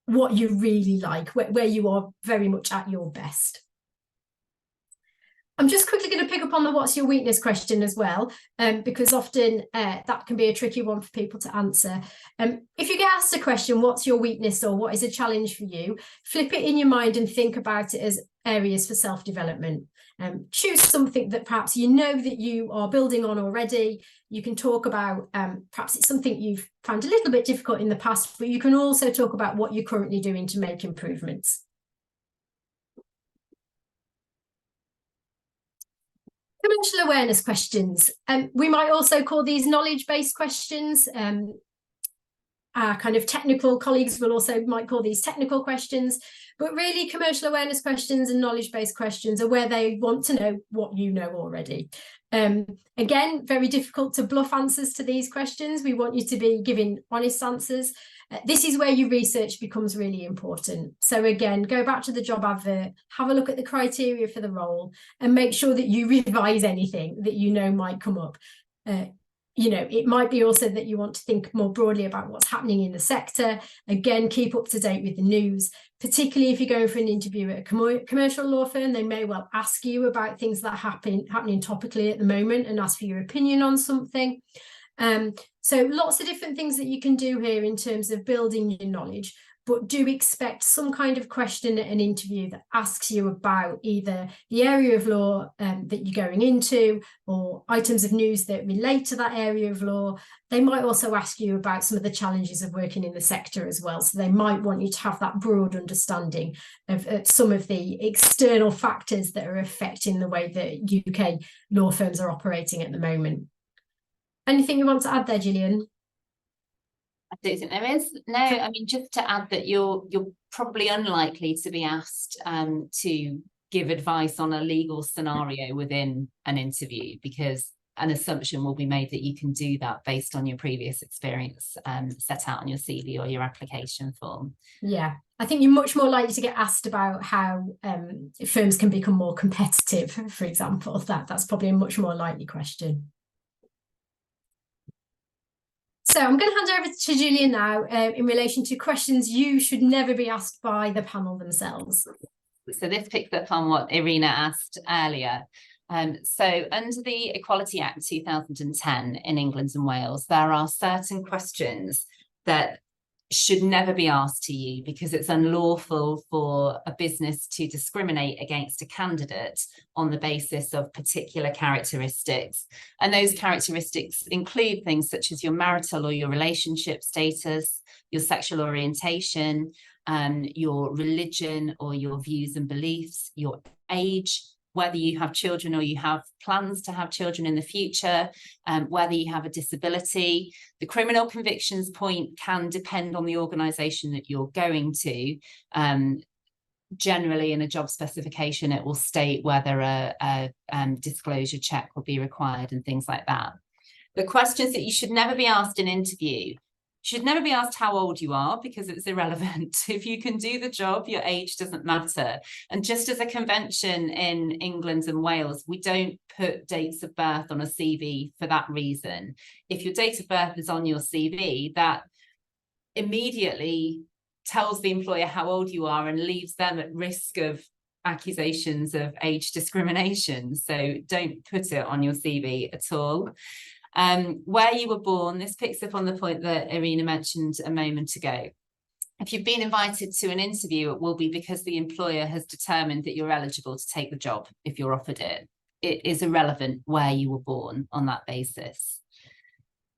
what you really like, where you are very much at your best. I'm just quickly going to pick up on the what's your weakness question as well, because often that can be a tricky one for people to answer. If you get asked a question, what's your weakness or what is a challenge for you, flip it in your mind and think about it as areas for self-development. Choose something that perhaps you know that you are building on already. You can talk about, perhaps it's something you've found a little bit difficult in the past, but you can also talk about what you're currently doing to make improvements. Commercial awareness questions. We might also call these knowledge-based questions. Our kind of technical colleagues will also might call these technical questions, but really commercial awareness questions and knowledge-based questions are where they want to know what you know already. Again, very difficult to bluff answers to these questions. We want you to be giving honest answers. This is where your research becomes really important. So again, go back to the job advert, have a look at the criteria for the role, and make sure that you revise anything that you know might come up. You know, it might be also that you want to think more broadly about what's happening in the sector. Again, keep up to date with the news, particularly if you're going for an interview at a commercial law firm. They may well ask you about things that are happening topically at the moment and ask for your opinion on something. So lots of different things that you can do here in terms of building your knowledge, but do expect some kind of question at an interview that asks you about either the area of law that you're going into or items of news that relate to that area of law. They might also ask you about some of the challenges of working in the sector as well. So they might want you to have that broad understanding of some of the external factors that are affecting the way that UK law firms are operating at the moment. Anything you want to add there, Gillian? I don't think there is. No, I mean, just to add that you're probably unlikely to be asked to give advice on a legal scenario within an interview, because an assumption will be made that you can do that based on your previous experience set out on your CV or your application form. Yeah, I think you're much more likely to get asked about how firms can become more competitive, for example. That's probably a much more likely question. So I'm going to hand over to Gillian now in relation to questions you should never be asked by the panel themselves. So this picks up on what Irina asked earlier. So under the Equality Act 2010 in England and Wales, there are certain questions that should never be asked to you because it's unlawful for a business to discriminate against a candidate on the basis of particular characteristics. And those characteristics include things such as your marital or your relationship status, your sexual orientation, your religion or your views and beliefs, your age, whether you have children or you have plans to have children in the future, whether you have a disability. The criminal convictions point can depend on the organisation that you're going to. Generally, in a job specification, it will state whether a disclosure check will be required and things like that. The questions that you should never be asked in interview. Should never be asked how old you are because it's irrelevant. If you can do the job, your age doesn't matter. And just as a convention in England and Wales, we don't put dates of birth on a CV for that reason. If your date of birth is on your CV, that immediately tells the employer how old you are and leaves them at risk of accusations of age discrimination. So don't put it on your CV at all. Where you were born, this picks up on the point that Irina mentioned a moment ago. If you've been invited to an interview, it will be because the employer has determined that you're eligible to take the job if you're offered it. It is irrelevant where you were born on that basis.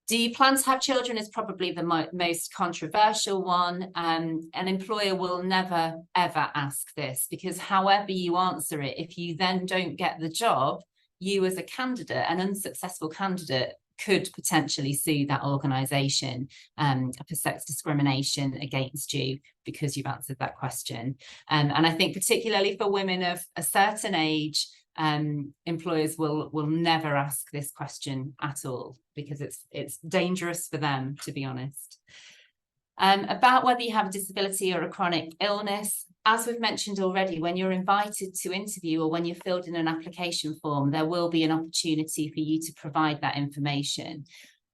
Do you plan to have children is probably the most controversial one. An employer will never, ever ask this, because however you answer it, if you then don't get the job, you as a candidate, an unsuccessful candidate, could potentially sue that organisation for sex discrimination against you because you've answered that question. And I think particularly for women of a certain age, employers will never ask this question at all, because it's dangerous for them, to be honest. About whether you have a disability or a chronic illness, as we've mentioned already, when you're invited to interview or when you're filled in an application form, there will be an opportunity for you to provide that information.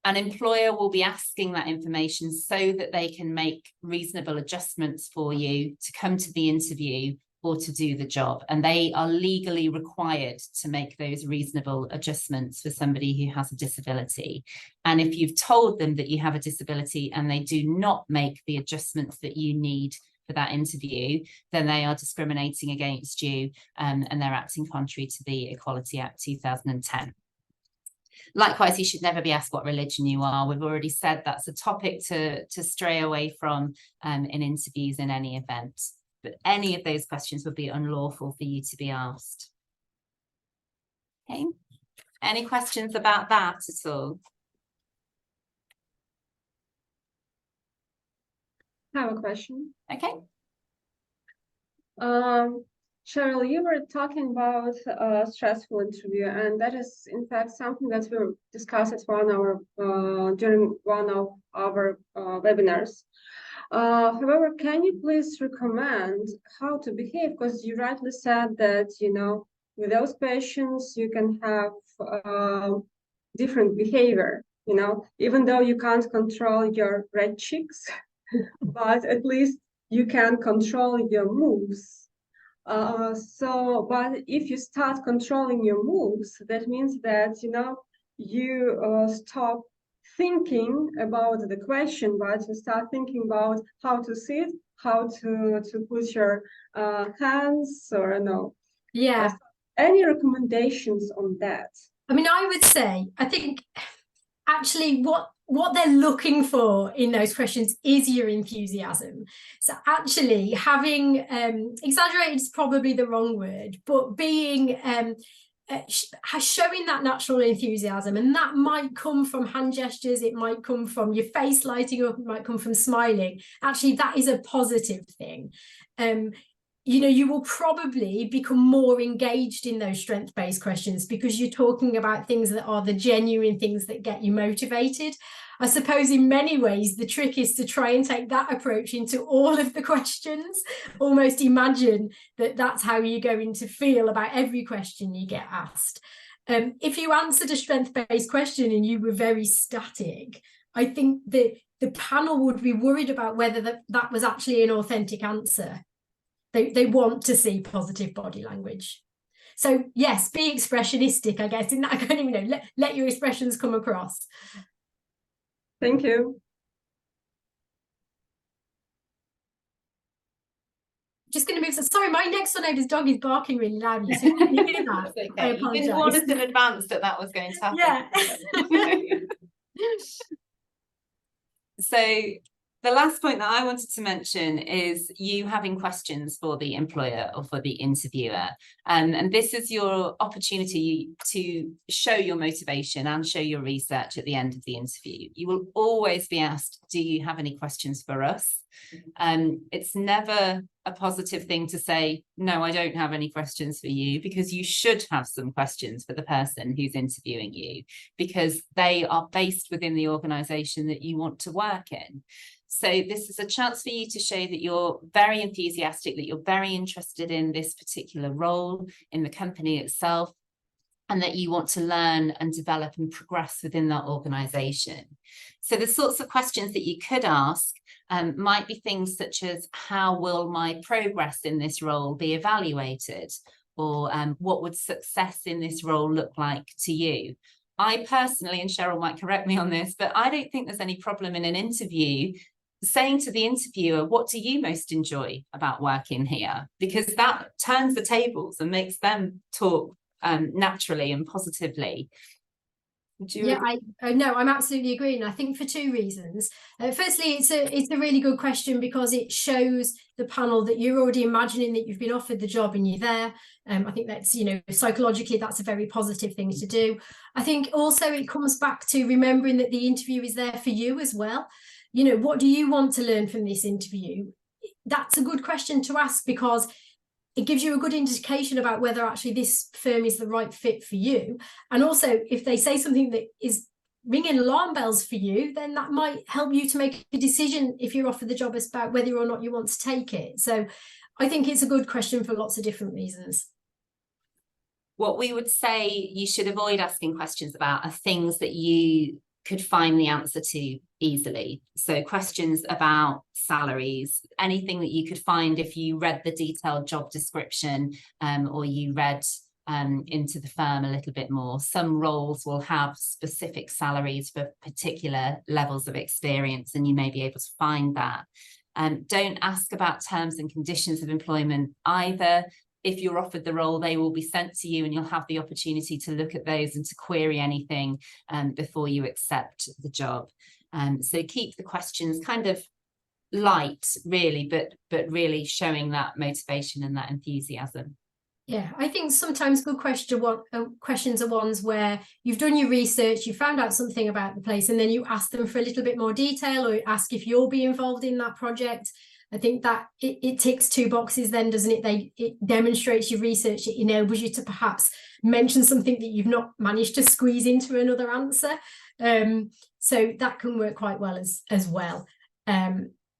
An employer will be asking that information so that they can make reasonable adjustments for you to come to the interview or to do the job. And they are legally required to make those reasonable adjustments for somebody who has a disability. And if you've told them that you have a disability and they do not make the adjustments that you need for that interview, then they are discriminating against you, and they're acting contrary to the Equality Act 2010. Likewise, you should never be asked what religion you are. We've already said that's a topic to stray away from in interviews in any event. But any of those questions would be unlawful for you to be asked. Okay. Any questions about that at all? I have a question. Okay. Sheryl, you were talking about a stressful interview, and that is in fact something that we discussed at during one of our webinars. However, can you please recommend how to behave? Because you rightly said that, you know, with those patients, you can have different behavior, you know, even though you can't control your red cheeks, but at least you can control your moves. But if you start controlling your moves, that means that, you know, you stop thinking about the question, but you start thinking about how to sit, how to put your hands, or no. Yeah. Any recommendations on that? I mean, I would say, I think actually what they're looking for in those questions is your enthusiasm. So actually having, exaggerated is probably the wrong word, but being, showing that natural enthusiasm, and that might come from hand gestures, it might come from your face lighting up, it might come from smiling. Actually, that is a positive thing. You know, you will probably become more engaged in those strength-based questions because you're talking about things that are the genuine things that get you motivated. I suppose in many ways, the trick is to try and take that approach into all of the questions. Almost imagine that that's how you're going to feel about every question you get asked. If you answered a strength-based question and you were very static, I think that the panel would be worried about whether that was actually an authentic answer. They want to see positive body language. So yes, be expressionistic, I guess, in that kind of, you know, let your expressions come across. Thank you. Just going to move. Sorry, my next door neighbour's dog is barking really loudly. So if you hear that, okay. I apologise. You didn't warn us in advance that that was going to happen. Yeah. So the last point that I wanted to mention is you having questions for the employer or for the interviewer. And this is your opportunity to show your motivation and show your research at the end of the interview. You will always be asked, do you have any questions for us? It's never a positive thing to say, no, I don't have any questions for you, because you should have some questions for the person who's interviewing you, because they are based within the organisation that you want to work in. So this is a chance for you to show that you're very enthusiastic, that you're very interested in this particular role in the company itself, and that you want to learn and develop and progress within that organisation. So the sorts of questions that you could ask might be things such as, how will my progress in this role be evaluated? Or what would success in this role look like to you? I personally, and Sheryl might correct me on this, but I don't think there's any problem in an interview saying to the interviewer, what do you most enjoy about working here? Because that turns the tables and makes them talk naturally and positively. Yeah, no, I'm absolutely agreeing. I think for two reasons. Firstly, it's a really good question because it shows the panel that you're already imagining that you've been offered the job and you're there. I think that's, you know, psychologically, that's a very positive thing to do. I think also it comes back to remembering that the interview is there for you as well. You know, what do you want to learn from this interview? That's a good question to ask because it gives you a good indication about whether actually this firm is the right fit for you. And also, if they say something that is ringing alarm bells for you, then that might help you to make a decision if you're offered the job about whether or not you want to take it. So I think it's a good question for lots of different reasons. What we would say you should avoid asking questions about are things that you could find the answer to easily. So questions about salaries, anything that you could find if you read the detailed job description or you read into the firm a little bit more. Some roles will have specific salaries for particular levels of experience, and you may be able to find that. Don't ask about terms and conditions of employment either. If you're offered the role, they will be sent to you and you'll have the opportunity to look at those and to query anything before you accept the job. So keep the questions kind of light, really, but really showing that motivation and that enthusiasm. Yeah, I think sometimes good questions are ones where you've done your research, you found out something about the place, and then you ask them for a little bit more detail or ask if you'll be involved in that project. I think that it ticks two boxes then, doesn't it? It demonstrates your research. It enables you to perhaps mention something that you've not managed to squeeze into another answer. So that can work quite well as well.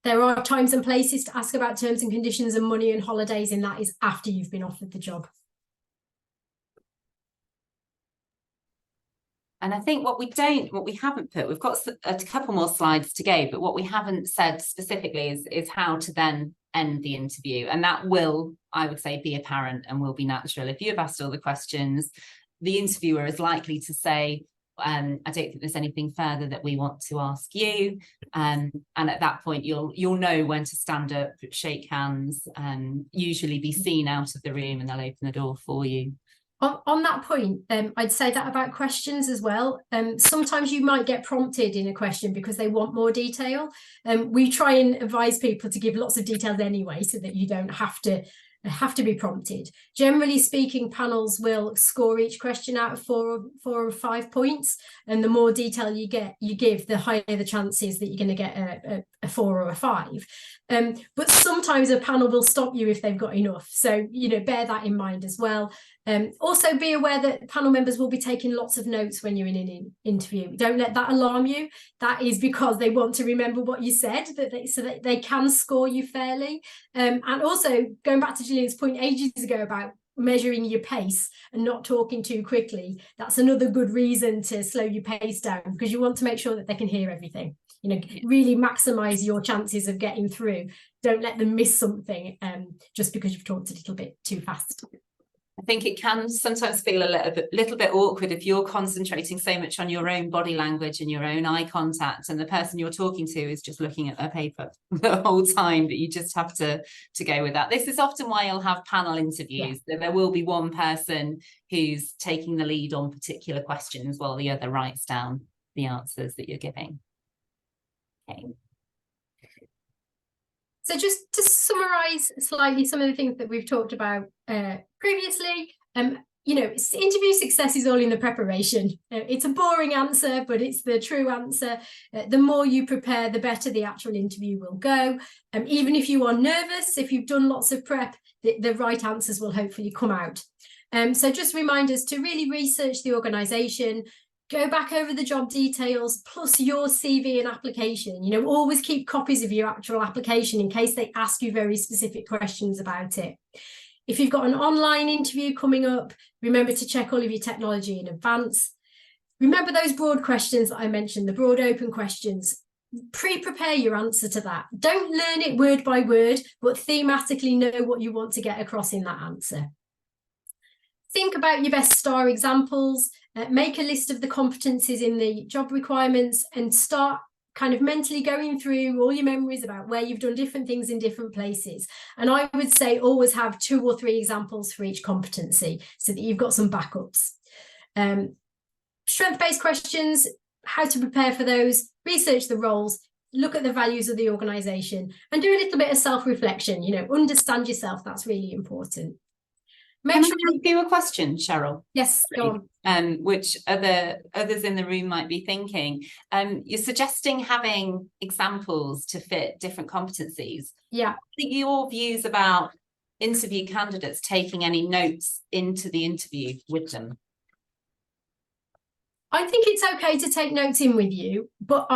There are times and places to ask about terms and conditions and money and holidays, and that is after you've been offered the job. And I think what we haven't put, we've got a couple more slides to go, but what we haven't said specifically is how to then end the interview. And that will, I would say, be apparent and will be natural. If you've asked all the questions, the interviewer is likely to say, I don't think there's anything further that we want to ask you. And at that point, you'll know when to stand up, shake hands, and usually be seen out of the room, and they'll open the door for you. On that point, I'd say that about questions as well. Sometimes you might get prompted in a question because they want more detail. We try and advise people to give lots of details anyway, so that you don't have to be prompted. Generally speaking, panels will score each question out of 4 or 5 points, and the more detail you give, the higher the chances that you're going to get a 4 or a 5. But sometimes a panel will stop you if they've got enough, so bear that in mind as well. Also be aware that panel members will be taking lots of notes when you're in an interview. Don't let that alarm you. That is because they want to remember what you said, so that they can score you fairly. And also, going back to Gillian's point ages ago about measuring your pace and not talking too quickly, that's another good reason to slow your pace down, because you want to make sure that they can hear everything. Really maximize your chances of getting through. Don't let them miss something just because you've talked a little bit too fast. I think it can sometimes feel a little bit awkward if you're concentrating so much on your own body language and your own eye contact, and the person you're talking to is just looking at their paper the whole time, that you just have to go with that. This is often why you'll have panel interviews. Yeah. There will be one person who's taking the lead on particular questions while the other writes down the answers that you're giving. Okay. So just to summarise slightly some of the things that we've talked about previously, interview success is all in the preparation. It's a boring answer, but it's the true answer. The more you prepare, the better the actual interview will go. Even if you are nervous, if you've done lots of prep, the right answers will hopefully come out. So just reminders to really research the organisation. Go back over the job details plus your CV and application. Always keep copies of your actual application in case they ask you very specific questions about it. If you've got an online interview coming up, remember to check all of your technology in advance. Remember those broad questions that I mentioned, the broad open questions. Pre-prepare your answer to that. Don't learn it word by word, but thematically know what you want to get across in that answer. Think about your best star examples. make a list of the competencies in the job requirements and start kind of mentally going through all your memories about where you've done different things in different places. And I would say always have 2 or 3 examples for each competency so that you've got some backups. Strength-based questions, how to prepare for those, research the roles, look at the values of the organisation, and do a little bit of self-reflection, understand yourself. That's really important. Can I ask you a question, Sheryl? Yes, go on. Which others in the room might be thinking. You're suggesting having examples to fit different competencies. Yeah. I think your views about interview candidates taking any notes into the interview with them. I think it's okay to take notes in with you, but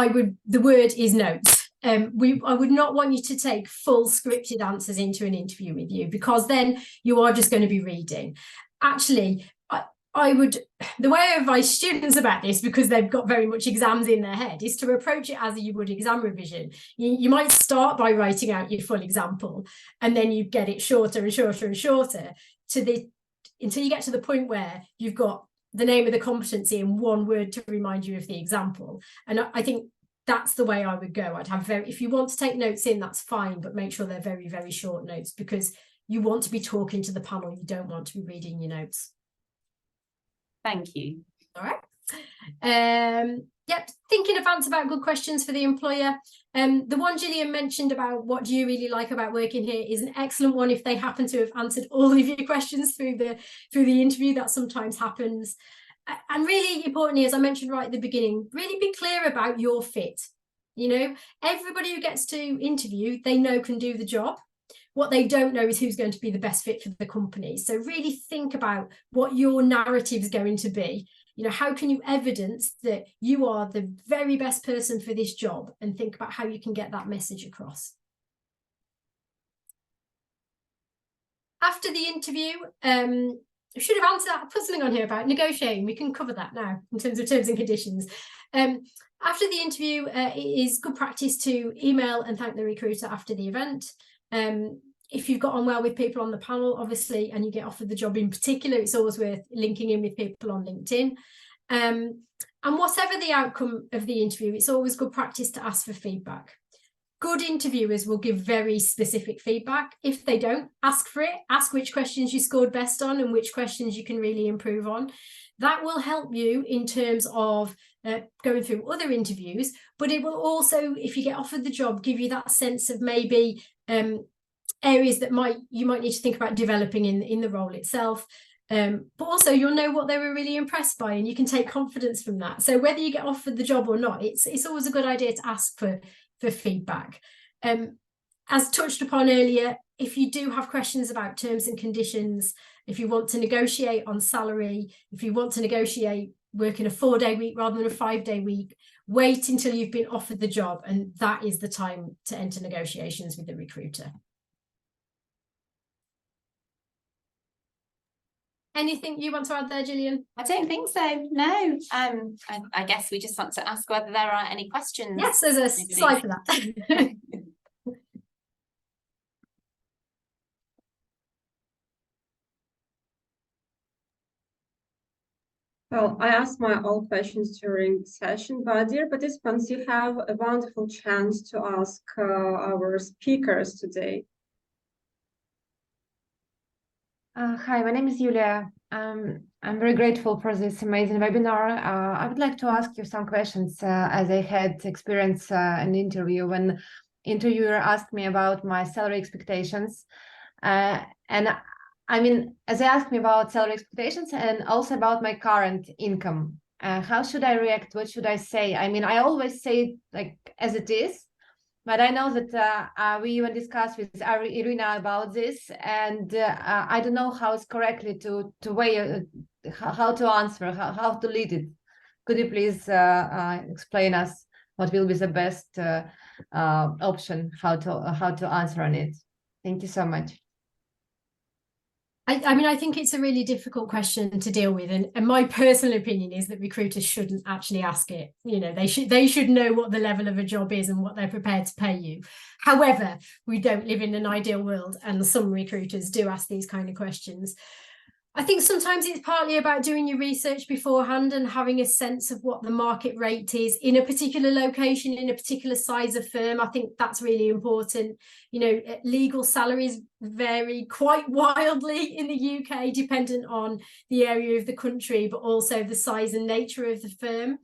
the word is notes. I would not want you to take full scripted answers into an interview with you, because then you are just going to be reading. Actually, the way I advise students about this, because they've got very much exams in their head, is to approach it as you would exam revision. You might start by writing out your full example, and then you get it shorter and shorter and shorter until you get to the point where you've got the name of the competency in one word to remind you of the example. And I think that's the way I would go. If you want to take notes in, that's fine, but make sure they're very, very short notes, because you want to be talking to the panel. You don't want to be reading your notes. Thank you. All right. Yep, think in advance about good questions for the employer. The one Gillian mentioned about what do you really like about working here is an excellent one if they happen to have answered all of your questions through the interview. That sometimes happens. And really importantly, as I mentioned right at the beginning, really be clear about your fit. Everybody who gets to interview, they know can do the job. What they don't know is who's going to be the best fit for the company. So really think about what your narrative is going to be. How can you evidence that you are the very best person for this job, and think about how you can get that message across. After the interview, I should have answered that. I put something on here about negotiating. We can cover that now in terms of terms and conditions. After the interview, it is good practice to email and thank the recruiter after the event. If you've got on well with people on the panel, obviously, and you get offered the job in particular, it's always worth linking in with people on LinkedIn. And whatever the outcome of the interview, it's always good practice to ask for feedback. Good interviewers will give very specific feedback. If they don't, ask for it. Ask which questions you scored best on and which questions you can really improve on. That will help you in terms of going through other interviews, but it will also, if you get offered the job, give you that sense of maybe areas that you might need to think about developing in the role itself. But also you'll know what they were really impressed by, and you can take confidence from that. So whether you get offered the job or not, it's always a good idea to ask for feedback. As touched upon earlier, if you do have questions about terms and conditions, if you want to negotiate on salary, if you want to negotiate working a 4-day week rather than a 5-day week, wait until you've been offered the job, and that is the time to enter negotiations with the recruiter. Anything you want to add there, Gillian? I don't think so, no. I guess we just want to ask whether there are any questions. Yes, there's a slide for that. Well, I asked my all questions during the session, but dear participants, you have a wonderful chance to ask our speakers today. Hi, my name is Julia. I'm very grateful for this amazing webinar. I would like to ask you some questions as I had experience an interview when interviewer asked me about my salary expectations. And I mean, as they asked me about salary expectations and also about my current income, how should I react? What should I say? I mean, I always say like as it is, but I know that we even discussed with Irina about this, and I don't know how it's correctly to weigh, how to answer, how to lead it. Could you please explain us what will be the best option, how to answer on it? Thank you so much. I mean, I think it's a really difficult question to deal with, and my personal opinion is that recruiters shouldn't actually ask it. They should know what the level of a job is and what they're prepared to pay you. However, we don't live in an ideal world, and some recruiters do ask these kind of questions. I think sometimes it's partly about doing your research beforehand and having a sense of what the market rate is in a particular location, in a particular size of firm. I think that's really important. You know, legal salaries vary quite wildly in the UK, dependent on the area of the country, but also the size and nature of the firm.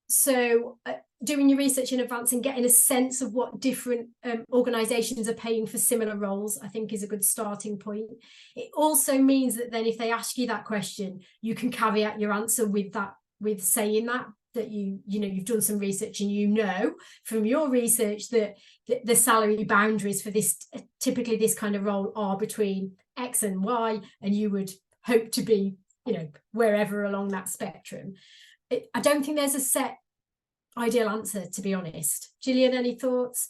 So doing your research in advance and getting a sense of what different organisations are paying for similar roles, I think, is a good starting point. It also means that then if they ask you that question, you can caveat your answer with that, with saying that you know you've done some research and you know from your research that the salary boundaries for this, typically this kind of role, are between X and Y, and you would hope to be, you know, wherever along that spectrum. I don't think there's a set ideal answer, to be honest. Gillian, any thoughts?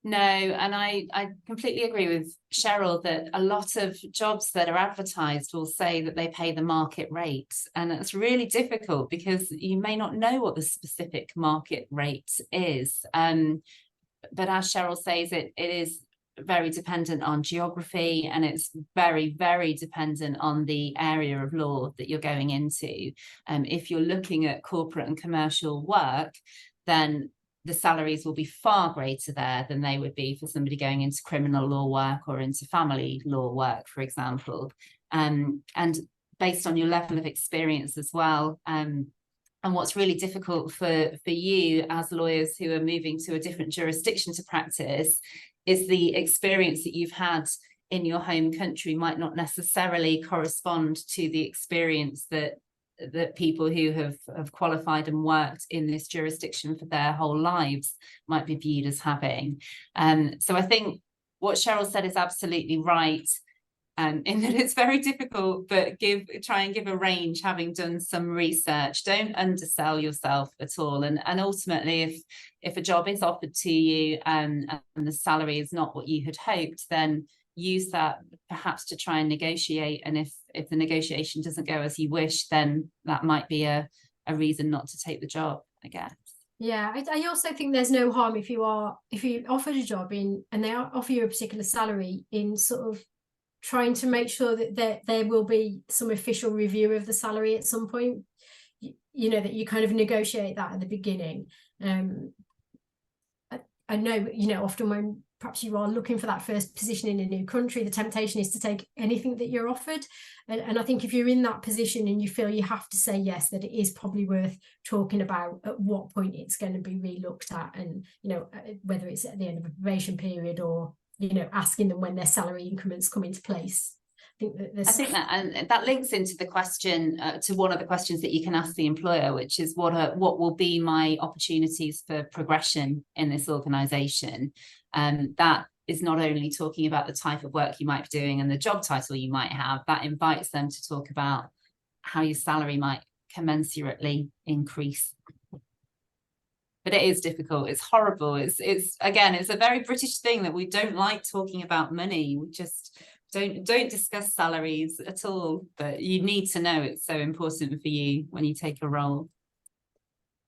No, and I completely agree with Sheryl that a lot of jobs that are advertised will say that they pay the market rate, and it's really difficult because you may not know what the specific market rate is. But as Sheryl says, it is very dependent on geography, and it's very, very dependent on the area of law that you're going into. If you're looking at corporate and commercial work, then the salaries will be far greater there than they would be for somebody going into criminal law work or into family law work, for example. And based on your level of experience as well. And what's really difficult for you as lawyers who are moving to a different jurisdiction to practice is the experience that you've had in your home country might not necessarily correspond to the experience that people who have qualified and worked in this jurisdiction for their whole lives might be viewed as having. So I think what Sheryl said is absolutely right, in that it's very difficult, but try and give a range, having done some research. Don't undersell yourself at all. And ultimately, if a job is offered to you and the salary is not what you had hoped, then use that perhaps to try and negotiate. And if the negotiation doesn't go as you wish, then that might be a reason not to take the job, I guess. Yeah, I also think there's no harm if you offered a job and they offer you a particular salary, in sort of trying to make sure that there will be some official review of the salary at some point. You know, that you kind of negotiate that at the beginning. I know, you know, often when perhaps you are looking for that first position in a new country, the temptation is to take anything that you're offered. And I think if you're in that position and you feel you have to say yes, that it is probably worth talking about at what point it's going to be re-looked at, and, you know, whether it's at the end of a probation period or, you know, asking them when their salary increments come into place. I think that, and that links into the question, to one of the questions that you can ask the employer, which is what will be my opportunities for progression in this organisation. That is not only talking about the type of work you might be doing and the job title you might have, that invites them to talk about how your salary might commensurately increase. But it is difficult. It's horrible. It's again, it's a very British thing that we don't like talking about money. We just don't discuss salaries at all. But you need to know it's so important for you when you take a role.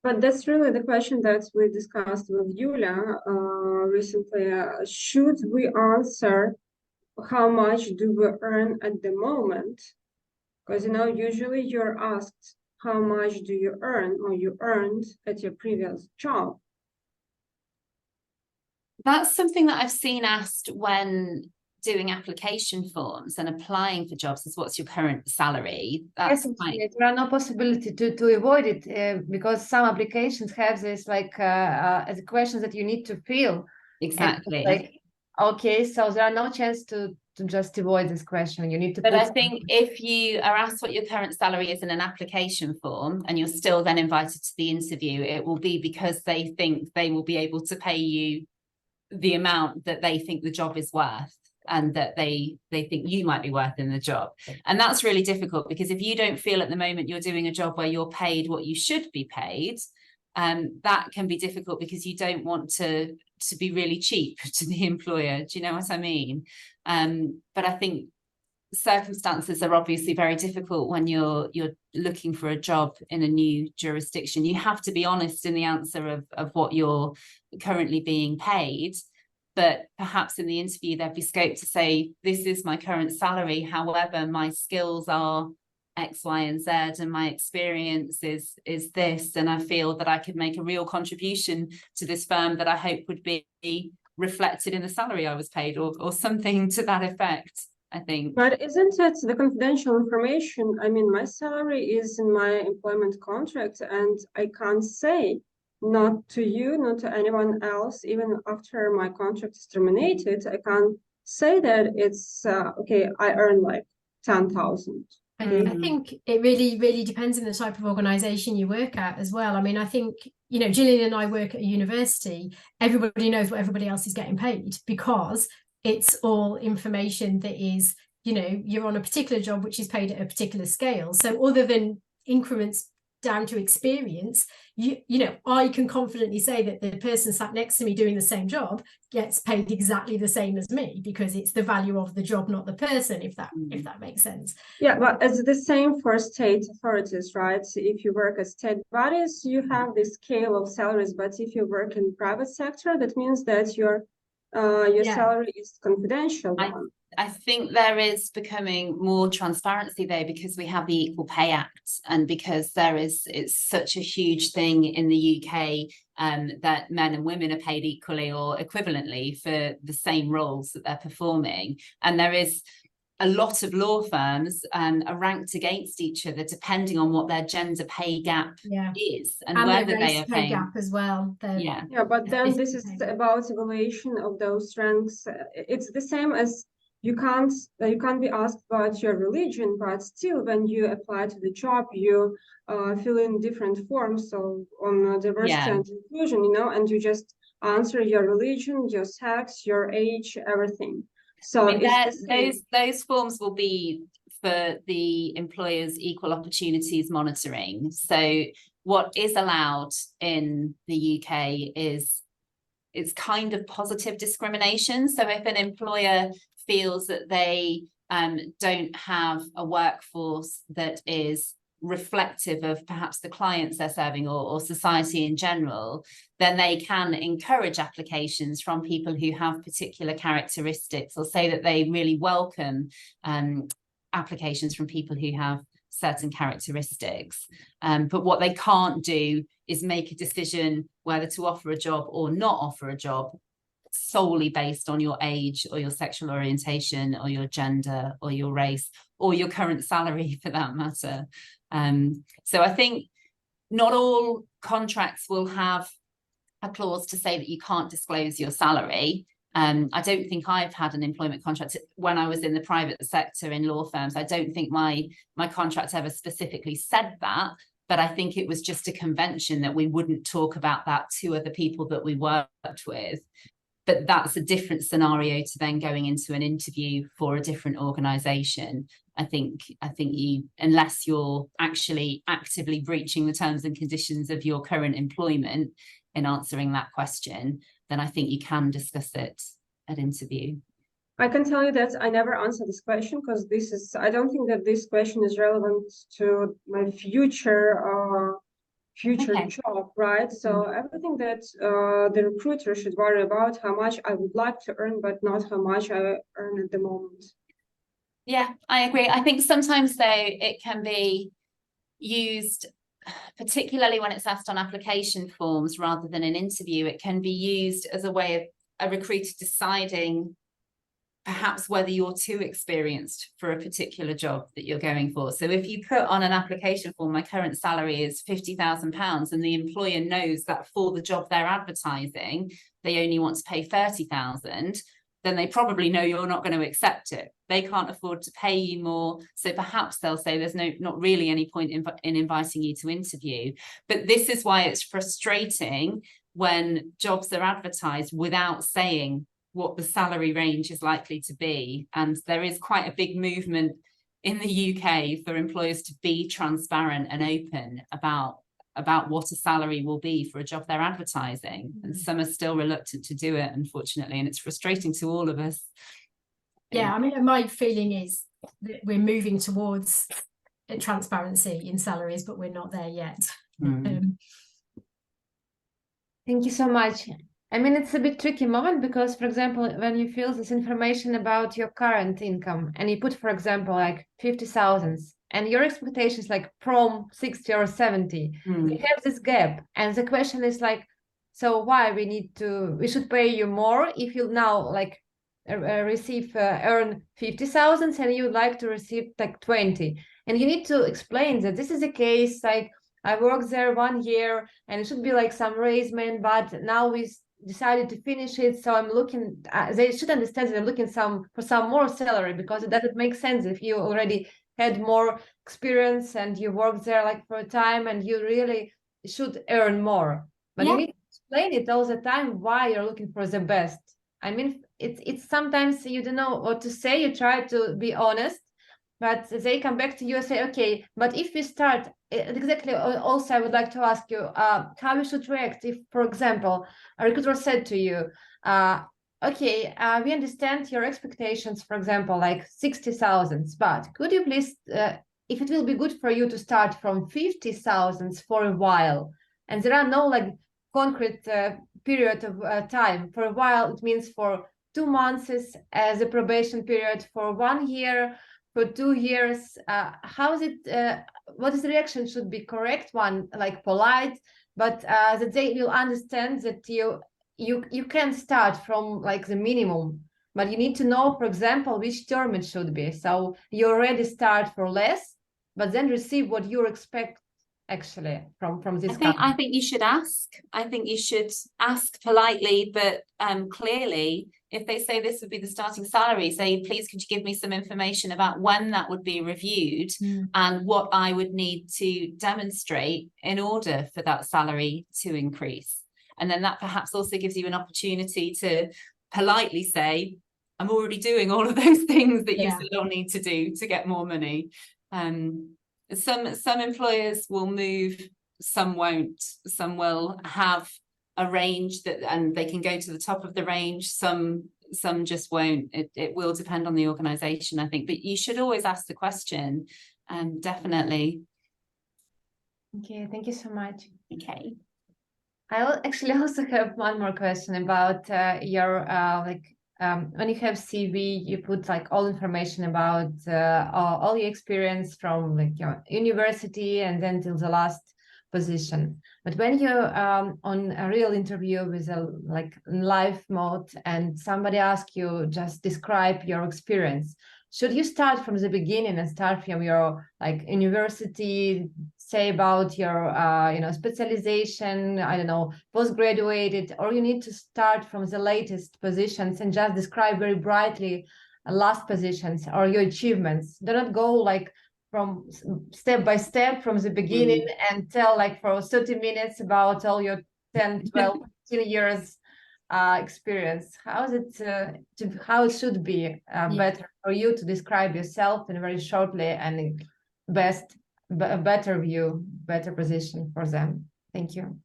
But that's really the question that we discussed with Julia recently. Should we answer how much do we earn at the moment? Because, you know, usually you're asked how much do you earn or you earned at your previous job. That's something that I've seen asked when doing application forms and applying for jobs, is what's your current salary? That's yes, there are no possibility to avoid it, because some applications have this like as questions that you need to fill. Exactly. Like, okay, so there are no chance to just avoid this question. You need to. But I think if you are asked what your current salary is in an application form and you're still then invited to the interview, it will be because they think they will be able to pay you the amount that they think the job is worth, and that they think you might be worth in the job. And that's really difficult, because if you don't feel at the moment you're doing a job where you're paid what you should be paid, that can be difficult, because you don't want to be really cheap to the employer. Do you know what I mean? But I think circumstances are obviously very difficult when you're looking for a job in a new jurisdiction. You have to be honest in the answer of what you're currently being paid. but perhaps in the interview there'd be scope to say, this is my current salary, however my skills are X, Y, and Z, and my experience is this, and I feel that I could make a real contribution to this firm that I hope would be reflected in the salary I was paid, or something to that effect, I think. But isn't it the confidential information? I mean, my salary is in my employment contract, and I can't say, not to you, not to anyone else, even after my contract is terminated, I can't say that it's okay, I earn like 10,000. I think it really depends on the type of organization you work at as well. I mean, I think, you know, Gillian and I work at a university. Everybody knows what everybody else is getting paid, because it's all information that is, you know, you're on a particular job which is paid at a particular scale. So other than increments down to experience, you know, I can confidently say that the person sat next to me doing the same job gets paid exactly the same as me, because it's the value of the job, not the person, if that makes sense. Yeah, but it's the same for state authorities, right? So if you work at state bodies, you have this scale of salaries, but if you work in private sector, that means that your salary is confidential. I think there is becoming more transparency though, because we have the Equal Pay Act, and because it's such a huge thing in the UK that men and women are paid equally or equivalently for the same roles that they're performing. And there is a lot of law firms are ranked against each other depending on what their gender pay gap is, and whether they are paying gap as well. Yeah, but then this is about evaluation of those ranks. It's the same as you can't be asked about your religion, but still when you apply to the job, you fill in different forms. So on diversity and inclusion, you know, and you just answer your religion, your sex, your age, everything. So I mean, those forms will be for the employer's equal opportunities monitoring. So what is allowed in the UK is it's kind of positive discrimination. So if an employer feels that they don't have a workforce that is reflective of perhaps the clients they're serving or society in general, then they can encourage applications from people who have particular characteristics, or say that they really welcome applications from people who have certain characteristics. But what they can't do is make a decision whether to offer a job or not offer a job solely based on your age or your sexual orientation or your gender or your race or your current salary, for that matter. So I think not all contracts will have a clause to say that you can't disclose your salary. I don't think I've had an employment contract when I was in the private sector in law firms. I don't think my contract ever specifically said that, but I think it was just a convention that we wouldn't talk about that to other people that we worked with. But that's a different scenario to then going into an interview for a different organisation. I think you, unless you're actually actively breaching the terms and conditions of your current employment in answering that question, then I think you can discuss it at interview. I can tell you that I never answered this question, because I don't think that this question is relevant to my future job, right? So everything that the recruiter should worry about, how much I would like to earn, but not how much I earn at the moment. Yeah, I agree. I think sometimes though it can be used, particularly when it's asked on application forms rather than an interview, it can be used as a way of a recruiter deciding perhaps whether you're too experienced for a particular job that you're going for. So if you put on an application form, my current salary is £50,000, and the employer knows that for the job they're advertising, they only want to pay 30,000, then they probably know you're not going to accept it. They can't afford to pay you more. So perhaps they'll say there's not really any point in inviting you to interview. But this is why it's frustrating when jobs are advertised without saying what the salary range is likely to be. And there is quite a big movement in the UK for employers to be transparent and open about what a salary will be for a job they're advertising. And some are still reluctant to do it, unfortunately, and it's frustrating to all of us. Yeah, I mean, my feeling is that we're moving towards transparency in salaries, but we're not there yet. Thank you so much. I mean, it's a bit tricky moment because, for example, when you fill this information about your current income and you put, for example, like 50,000 and your expectations like from 60 or 70, you have this gap. And the question is like, so why we should pay you more if you now like earn 50,000 and you would like to receive like 20. And you need to explain that this is the case, like I worked there 1 year and it should be like some raisement, but now we decided to finish it, so I'm looking, they should understand that I'm looking for some more salary, because it doesn't make sense if you already had more experience and you worked there like for a time and you really should earn more. But you need to explain it all the time why you're looking for the best. I mean, it's sometimes you don't know what to say, you try to be honest, but they come back to you and say, okay, but if we start exactly, also I would like to ask you how you should react if, for example, a recruiter said to you, okay, we understand your expectations, for example, like 60,000, but could you please, if it will be good for you to start from 50,000 for a while, and there are no like concrete period of time. For a while, it means for 2 months as a probation period, for 1 year, for 2 years. How is it? What is the reaction? Should be correct one, like polite, but that they will understand that you can start from like the minimum, but you need to know, for example, which term it should be. So you already start for less, but then receive what you expect actually from this company. I think you should ask. I think you should ask politely, but clearly, if they say this would be the starting salary, say, please, could you give me some information about when that would be reviewed and what I would need to demonstrate in order for that salary to increase. And then that perhaps also gives you an opportunity to politely say, I'm already doing all of those things that you still don't need to do to get more money. Some employers will move, some won't. Some will have a range that, and they can go to the top of the range. Some just won't. It will depend on the organization, I think, but you should always ask the question. Definitely. Okay, thank you so much. Okay. I actually also have one more question about your when you have CV, you put like all information about all your experience from like your university and then till the last position. But when you're on a real interview with a like live mode and somebody asks you just describe your experience, should you start from the beginning and start from your like university, say about your specialization, I don't know, postgraduated, or you need to start from the latest positions and just describe very brightly last positions or your achievements? Do not go like from step by step from the beginning and tell like for 30 minutes about all your 10, 12, 15 years experience. How is it how it should be better for you to describe yourself in very shortly and better view, better position for them? Thank you.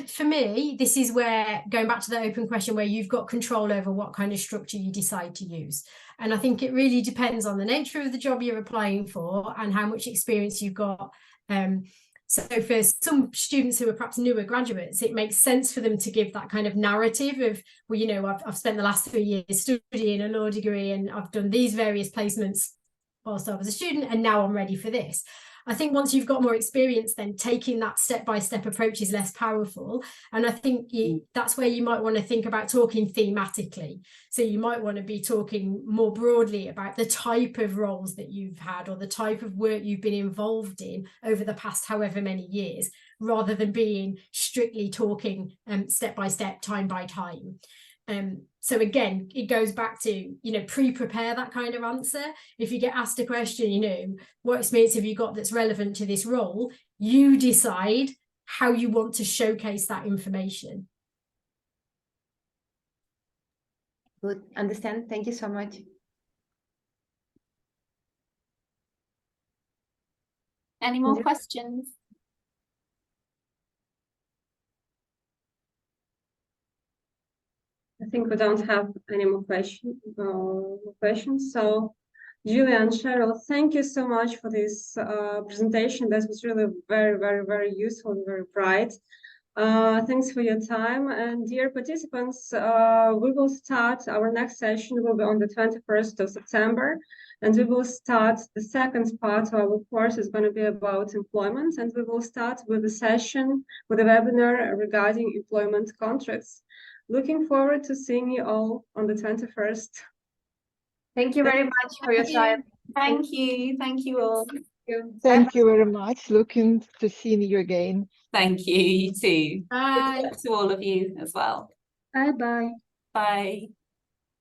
For me, this is where, going back to the open question, where you've got control over what kind of structure you decide to use. And I think it really depends on the nature of the job you're applying for and how much experience you've got. So for some students who are perhaps newer graduates, it makes sense for them to give that kind of narrative of, well, you know, I've spent the last 3 years studying a law degree and I've done these various placements whilst I was a student, and now I'm ready for this. I think once you've got more experience, then taking that step-by-step approach is less powerful. And I think that's where you might want to think about talking thematically. So you might want to be talking more broadly about the type of roles that you've had or the type of work you've been involved in over the past however many years, rather than being strictly talking step-by-step, time by time. So again, it goes back to, you know, pre-prepare that kind of answer. If you get asked a question, you know, what experience have you got that's relevant to this role? You decide how you want to showcase that information. Good, understand. Thank you so much. Any more questions? I think we don't have any more questions. So, Gillian, Sheryl, thank you so much for this presentation. That was really very, very, very useful and very bright. Thanks for your time. And dear participants, we will start our next session will be on the 21st of September. And we will start the second part of our course is going to be about employment. And we will start with a session, with a webinar regarding employment contracts. Looking forward to seeing you all on the 21st. Thank you very much for your time. Thank you. Thank you all. Thank you very much. Looking to seeing you again. Thank you. You too. Bye. Good luck to all of you as well. Bye-bye. Bye.